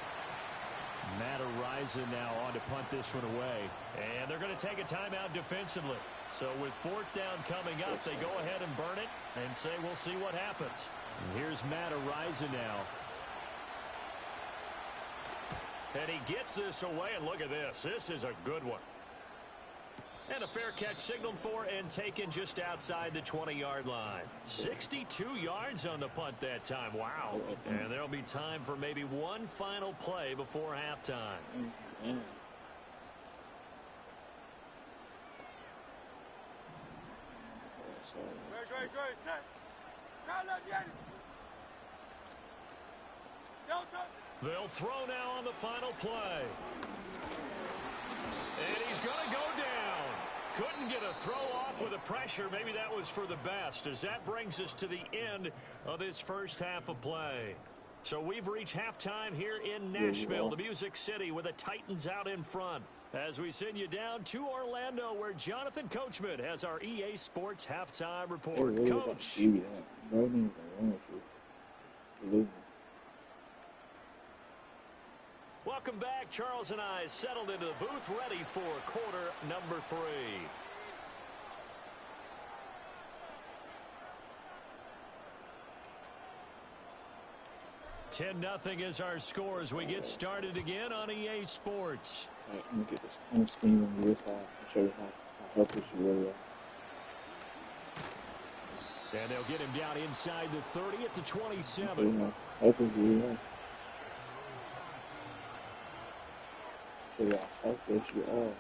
Matt Araiza now on to punt this one away. And they're going to take a timeout defensively. So with 4th down coming up, they go ahead and burn it and say we'll see what happens. And here's Matt Araiza now. And he gets this away, and look at this. This is a good one. And a fair catch signaled for and taken just outside the 20-yard line. 62 yards on the punt that time. Wow. And there'll be time for maybe one final play before halftime. They'll throw now on the final play. And he's going to go down. Couldn't get a throw off with the pressure. Maybe that was for the best, as that brings us to the end of this first half of play. So we've reached halftime here in Nashville, the Music City, with the Titans out in front. As we send you down to Orlando, where Jonathan Coachman has our EA Sports halftime report. Coach. Welcome back. Charles and I settled into the booth, ready for quarter number 3. (10-0) is our score as we get started again on EA Sports. All right, let me get this on screen on real time and show you how helpless you really are. And they'll get him down inside the 30 at the 27. Helpless you really are. So yeah, helpless you are.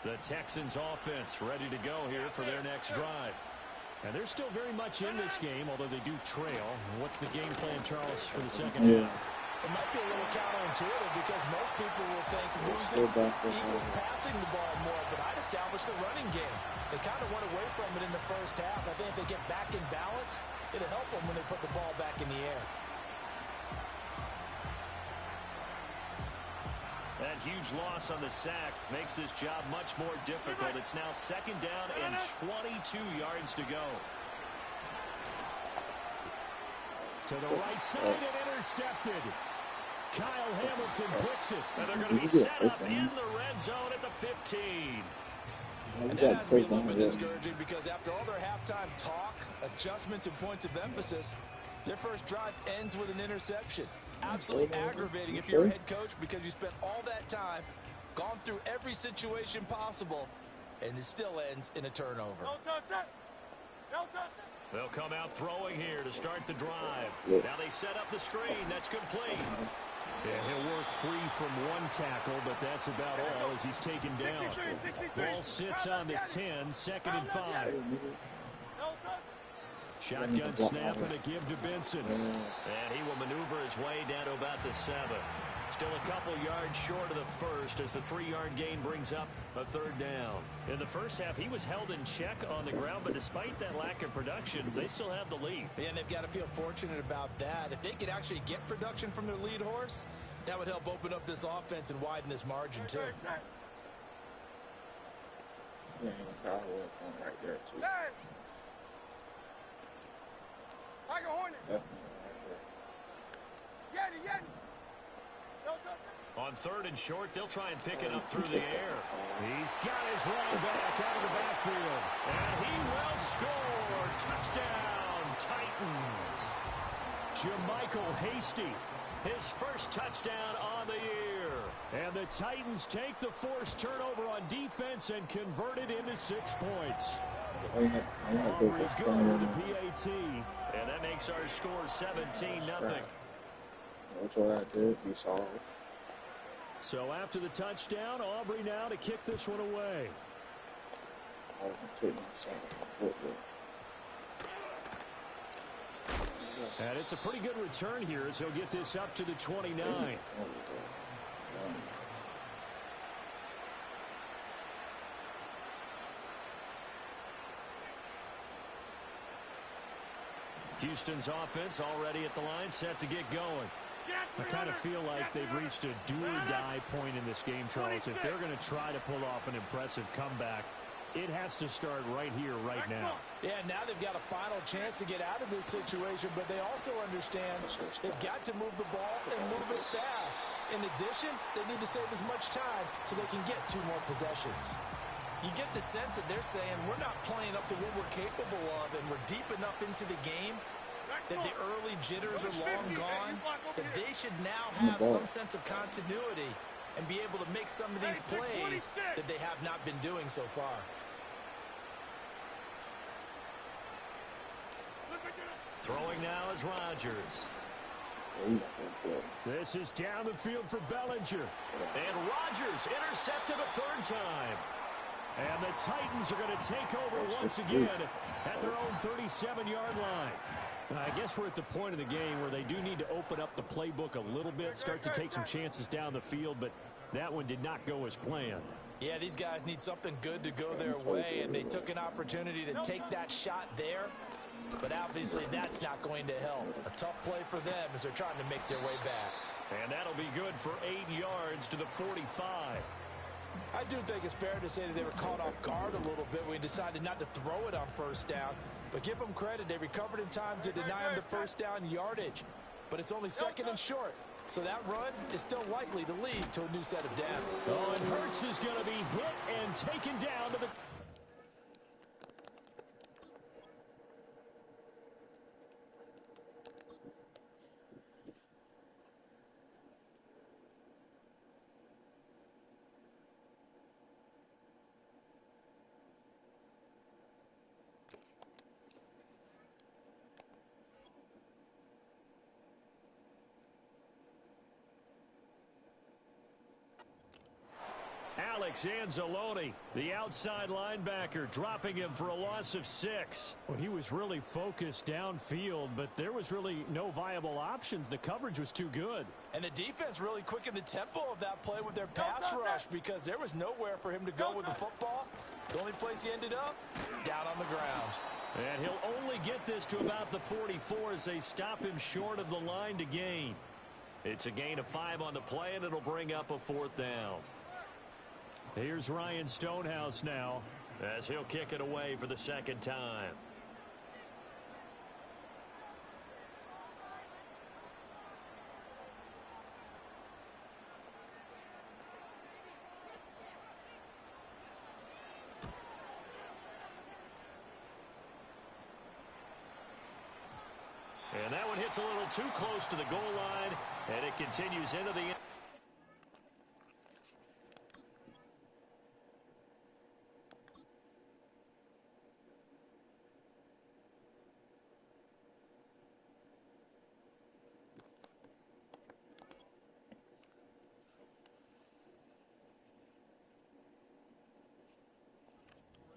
The Texans offense ready to go here for their next drive. And they're still very much in this game, although they do trail. What's the game plan, Charles, for the second half? It might be a little counterintuitive because most people will think losing equals passing the ball more, but I'd establish the running game. They kind of went away from it in the first half. I think if they get back in balance, it'll help them when they put the ball back in the air. That huge loss on the sack makes this job much more difficult. It's now second down and 22 yards to go. To the right side and intercepted. Kyle Hamilton picks it. And they're going to be set up in the red zone at the 15. And that has to be a little bit discouraging because after all their halftime talk, adjustments and points of emphasis, their first drive ends with an interception. Absolutely aggravating if you're a head coach because you spent all that time, gone through every situation possible, and it still ends in a turnover. They'll come out throwing here to start the drive. Now they set up the screen. That's complete. Yeah, he'll work free from one tackle, but that's about all as he's taken down. Ball sits on the 10, second and 5. Shotgun snap and a give to Benson. And he will maneuver his way down to about the 7. Still a couple yards short of the first as the 3-yard gain brings up a third down. In the first half, he was held in check on the ground, but despite that lack of production, they still have the lead. And they've got to feel fortunate about that. If they could actually get production from their lead horse, that would help open up this offense and widen this margin, too. Yeah, right there, too. On third and short, they'll try and pick it up through the air. He's got his running back out of the backfield. And he will score. Touchdown, Titans. Jermichael Hasty, his first touchdown on the year. And the Titans take the forced turnover on defense and convert it into 6 points. Aubrey's going with the PAT. And that makes our score 17-0. That's what I did. We saw it. So after the touchdown, Aubrey now to kick this one away. And it's a pretty good return here as he'll get this up to the 29. Houston's offense already at the line, set to get going. I kind of feel like they've reached a do-or-die point in this game, Charles. If they're going to try to pull off an impressive comeback, it has to start right here, right now. Yeah, now they've got a final chance to get out of this situation, but they also understand they've got to move the ball and move it fast. In addition, they need to save as much time so they can get 2 more possessions. You get the sense that they're saying we're not playing up to what we're capable of and we're deep enough into the game that the early jitters are long gone, that they should now have some sense of continuity and be able to make some of these plays that they have not been doing so far. Throwing now is Rodgers. This is down the field for Bellinger. And Rodgers intercepted a 3rd time. And the Titans are going to take over once again at their own 37-yard line. I guess we're at the point of the game where they do need to open up the playbook a little bit, start to take some chances down the field, but that one did not go as planned. Yeah, these guys need something good to go their way, and they took an opportunity to take that shot there, but obviously that's not going to help. A tough play for them as they're trying to make their way back. And that'll be good for 8 yards to the 45. I do think it's fair to say that they were caught off guard a little bit when we decided not to throw it on 1st down. But give them credit, they recovered in time to deny them the 1st down yardage. But it's only 2nd and short. So that run is still likely to lead to a new set of downs. Oh, and Hurts is going to be hit and taken down to the... Alex Anzalone, the outside linebacker, dropping him for a loss of 6. Well, he was really focused downfield, but there was really no viable options. The coverage was too good. And the defense really quickened the tempo of that play with their pass rush because there was nowhere for him to go with the football. The only place he ended up, down on the ground. And he'll only get this to about the 44 as they stop him short of the line to gain. It's a gain of 5 on the play, and it'll bring up a 4th down. Here's Ryan Stonehouse now, as he'll kick it away for the 2nd time. And that one hits a little too close to the goal line, and it continues into the end.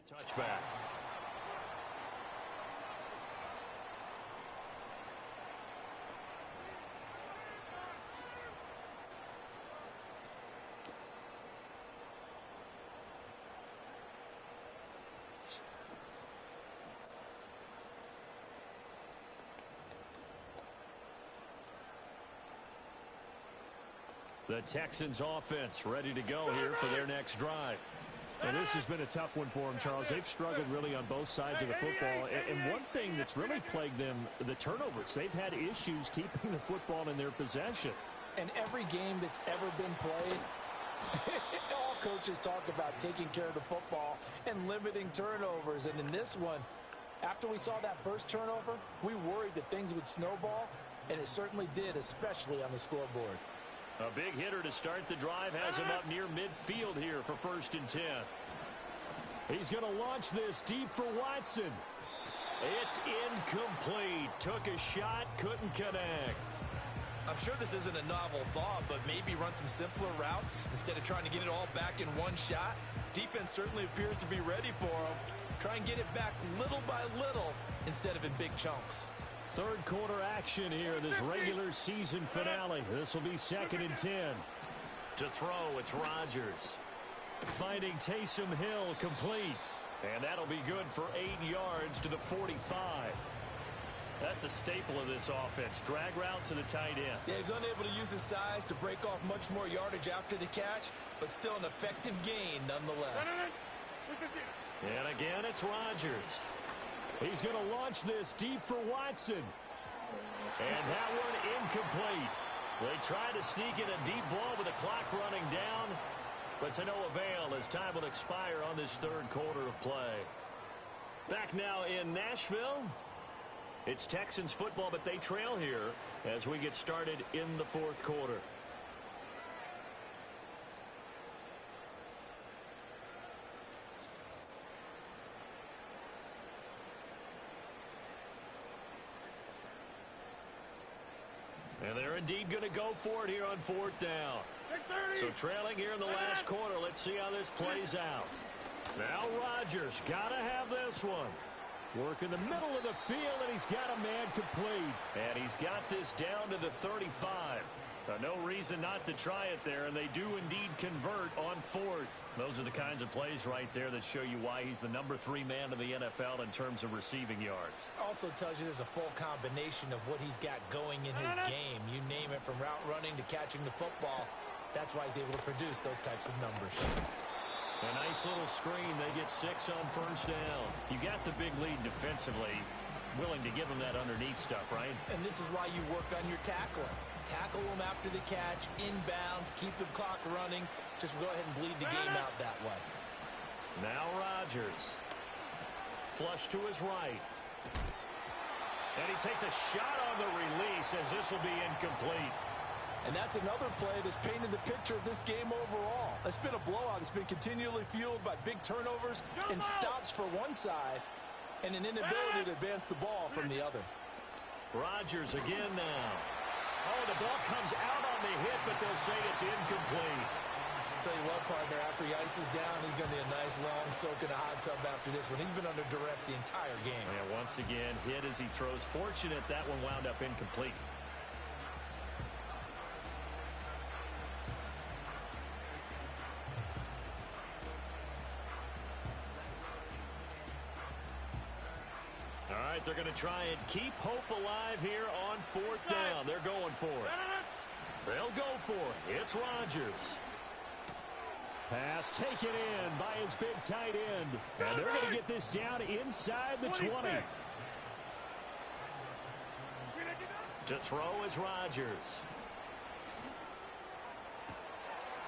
Touchback. The Texans offense ready to go here for their next drive. And this has been a tough one for them, Charles. They've struggled really on both sides of the football. And one thing that's really plagued them, the turnovers. They've had issues keeping the football in their possession. And every game that's ever been played, all coaches talk about taking care of the football and limiting turnovers. And in this one, after we saw that first turnover, we worried that things would snowball, and it certainly did, especially on the scoreboard. A big hitter to start the drive has him up near midfield here for 1st and 10. He's going to launch this deep for Watson. It's incomplete. Took a shot, couldn't connect. I'm sure this isn't a novel thought, but maybe run some simpler routes instead of trying to get it all back in one shot. Defense certainly appears to be ready for him. Try and get it back little by little instead of in big chunks. 3rd quarter action here in this regular season finale. This will be 2nd and 10. To throw, it's Rodgers. Finding Taysom Hill complete. And that'll be good for 8 yards to the 45. That's a staple of this offense. Drag route to the tight end. Yeah, he's unable to use his size to break off much more yardage after the catch, but still an effective gain nonetheless. And again, it's Rodgers. He's going to launch this deep for Watson. And that one incomplete. They try to sneak in a deep ball with the clock running down, but to no avail as time will expire on this 3rd quarter of play. Back now in Nashville. It's Texans football, but they trail here as we get started in the 4th quarter. And they're indeed going to go for it here on 4th down. So trailing here in the last quarter. Let's see how this plays out. Now Rodgers got to have this one. Work in the middle of the field, and he's got a man complete. And he's got this down to the 35. No reason not to try it there, and they do indeed convert on 4th. Those are the kinds of plays right there that show you why he's the number 3 man in the NFL in terms of receiving yards. Also tells you there's a full combination of what he's got going in his game. You name it, from route running to catching the football. That's why he's able to produce those types of numbers. A nice little screen. They get 6 on 1st down. You got the big lead defensively. Willing to give them that underneath stuff, right? And this is why you work on your tackling. Tackle them after the catch, inbounds, keep the clock running. Just go ahead and bleed the game out that way. Now Rodgers. Flush to his right. And he takes a shot on the release as this will be incomplete. And that's another play that's painted the picture of this game overall. It's been a blowout. It's been continually fueled by big turnovers and stops for one side and an inability to advance the ball from the other. Rodgers again now. Oh, the ball comes out on the hit, but they'll say it's incomplete. Tell you what, partner, after he ices down, he's going to need a nice long soak in a hot tub after this one. He's been under duress the entire game. Yeah, once again, hit as he throws. Fortunate that one wound up incomplete. All right, they're going to try and keep hope alive here on 4th down. They're going for it. They'll go for it. It's Rodgers. Pass taken in by his big tight end. And they're going to get this down inside the 20. To throw is Rodgers.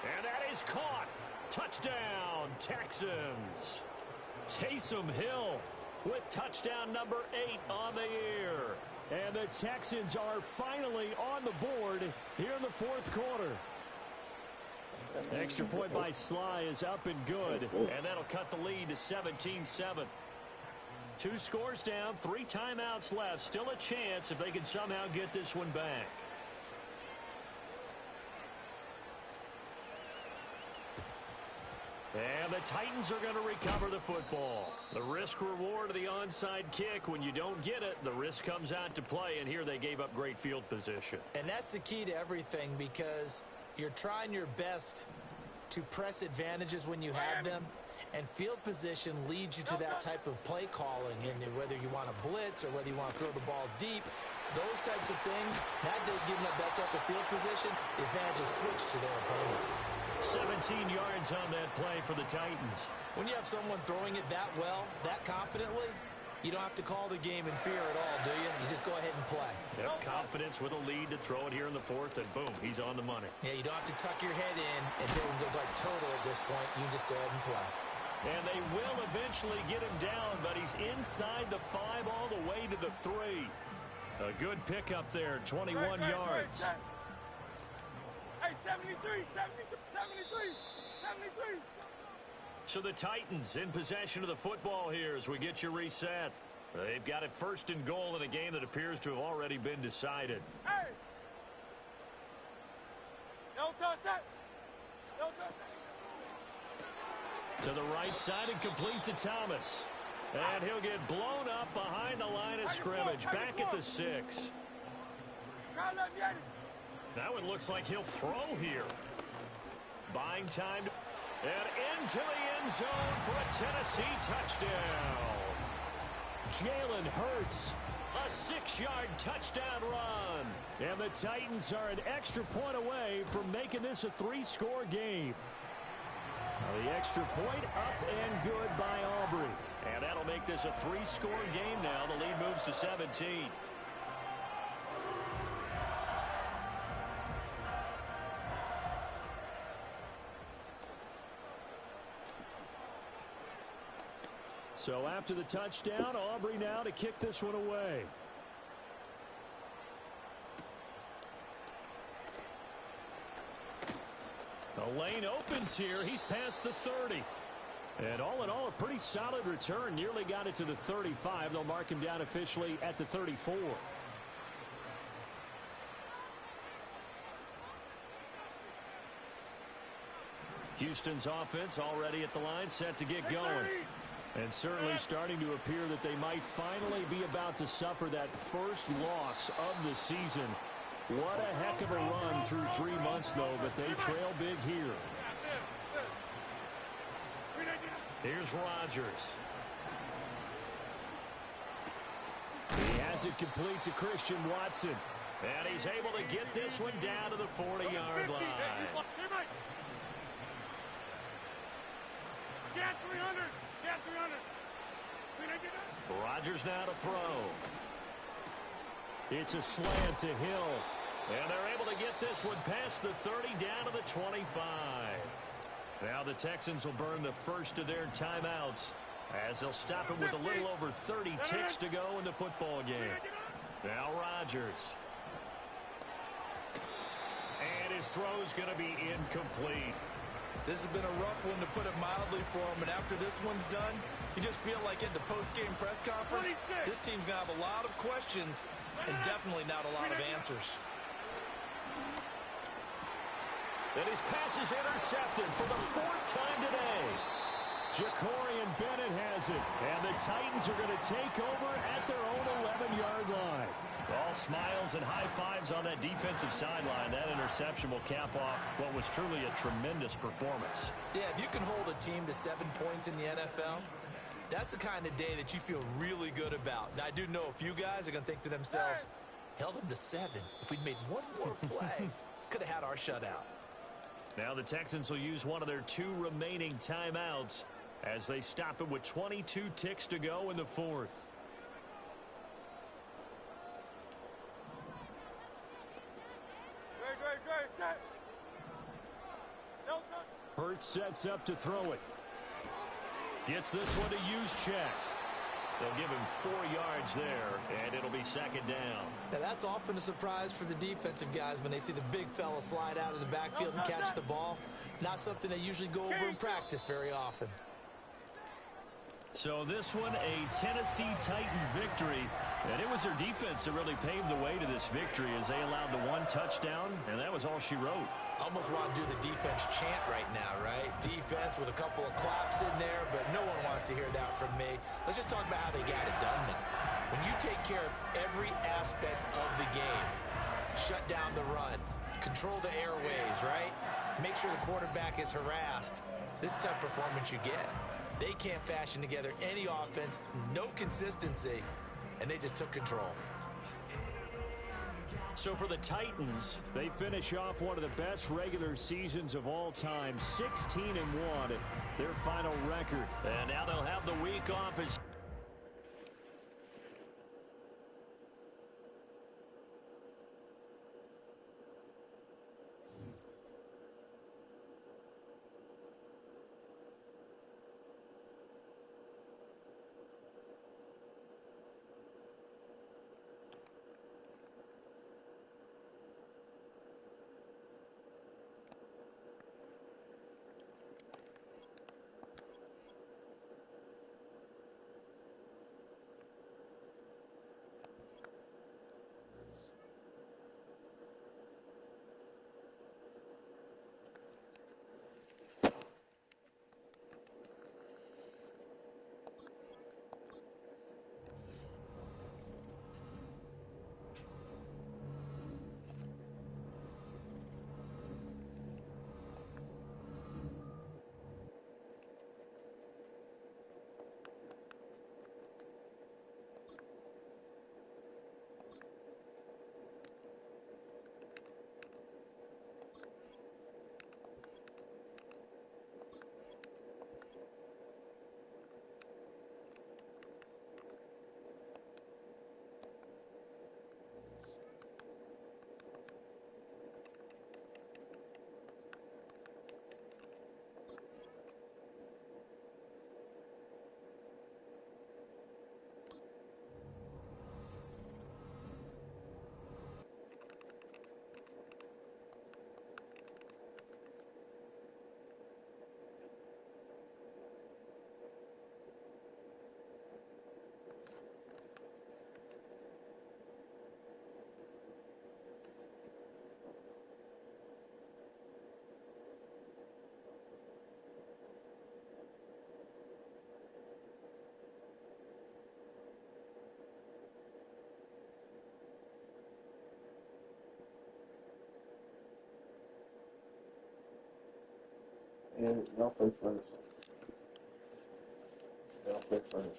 And that is caught. Touchdown, Texans. Taysom Hill with touchdown number 8 on the year. And the Texans are finally on the board here in the 4th quarter. Extra point by Sly is up and good, and that'll cut the lead to 17-7. 2 scores down, 3 timeouts left. Still a chance if they can somehow get this one back. And the Titans are going to recover the football. The risk-reward of the onside kick. When you don't get it, the risk comes out to play, and here they gave up great field position. And that's the key to everything, because you're trying your best to press advantages when you have them, and field position leads you to that type of play calling. And whether you want to blitz or whether you want to throw the ball deep, those types of things, now they've given up that type of field position, the advantage is switched to their opponent. 17 yards on that play for the Titans. When you have someone throwing it that well, that confidently, you don't have to call the game in fear at all, do you? You just go ahead and play. Yep, confidence with a lead to throw it here in the 4th, and boom, he's on the money. Yeah, you don't have to tuck your head in and take and go like total at this point. You just go ahead and play. And they will eventually get him down, but he's inside the 5 all the way to the 3. A good pickup there, 21 yards. Hey, 73, 73, 73, 73. So the Titans in possession of the football here as we get you reset. They've got it 1st and goal in a game that appears to have already been decided. Hey! No touch that! No touch that! To the right side and complete to Thomas. And he'll get blown up behind the line of scrimmage. Back at the 6. That one looks like he'll throw here. Buying time. And into the end zone for a Tennessee touchdown. Jalen Hurts. A 6-yard touchdown run. And the Titans are an extra point away from making this a 3-score game. The extra point up and good by Aubrey. And that'll make this a 3-score game now. The lead moves to 17. So after the touchdown, Aubrey now to kick this one away. The lane opens here. He's past the 30. And all in all, a pretty solid return. Nearly got it to the 35. They'll mark him down officially at the 34. Houston's offense already at the line, set to get going. And certainly starting to appear that they might finally be about to suffer that first loss of the season. What a heck of a run through 3 months, though, but they trail big here. Here's Rodgers. He has it complete to Christian Watson. And he's able to get this one down to the 40-yard line. Get 300. Get 300. Rodgers now to throw. It's a slant to Hill. And they're able to get this one past the 30 down to the 25. Now the Texans will burn the first of their timeouts as they'll stop it with a little over 30 ticks to go in the football game. Now Rodgers. And his throw's going to be incomplete. This has been a rough one, to put it mildly, for him. And after this one's done, you just feel like at the post-game press conference, this team's going to have a lot of questions and definitely not a lot of answers. And his pass is intercepted for the 4th time today. Jacorian Bennett has it, and the Titans are going to take over at their own 11-yard line. All smiles and high fives on that defensive sideline. That interception will cap off what was truly a tremendous performance. Yeah, if you can hold a team to 7 points in the NFL, that's the kind of day that you feel really good about. Now, I do know a few guys are going to think to themselves, held them to 7. If we'd made one more play, could have had our shutout. Now the Texans will use one of their 2 remaining timeouts as they stop it with 22 ticks to go in the 4th. Great, set. No touch. Hurts sets up to throw it. Gets this one to use check. They'll give him 4 yards there, and it'll be 2nd down. Now, that's often a surprise for the defensive guys when they see the big fella slide out of the backfield and catch the ball. Not something they usually go over in practice very often. So this one, a Tennessee Titan victory. And it was their defense that really paved the way to this victory as they allowed the 1 touchdown, and that was all she wrote. Almost want to do the defense chant right now, right? Defense with a couple of claps in there, but no one wants to hear that from me. Let's just talk about how they got it done now. When you take care of every aspect of the game, shut down the run, control the airways, right? Make sure the quarterback is harassed. This is the type of performance you get. They can't fashion together any offense, no consistency, and they just took control. So for the Titans, they finish off one of the best regular seasons of all time, 16-1, their final record. And now they'll have the week off as Yeah, y'all play first. Y'all play first.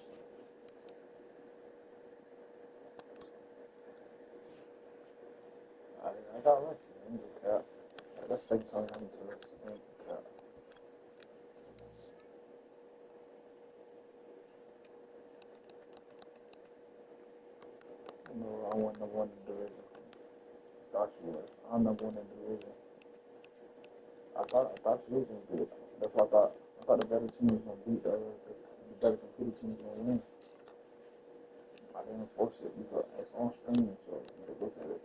I got lucky. I'm just cap. That's second time I'm to this. I'm just cap. I know I won the one in the division. Thought you was. I'm number 1 in the division. I thought you was gonna do it. That's what I thought. I thought the better team was gonna beat the better computer team was gonna win. I didn't force it because it's on stream, so you can look at it.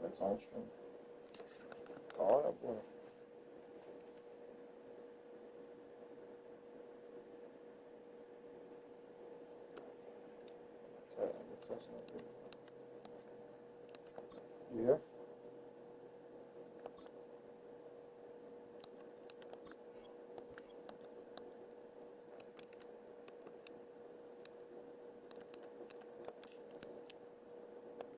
But it's on stream. Call that boy. Yeah.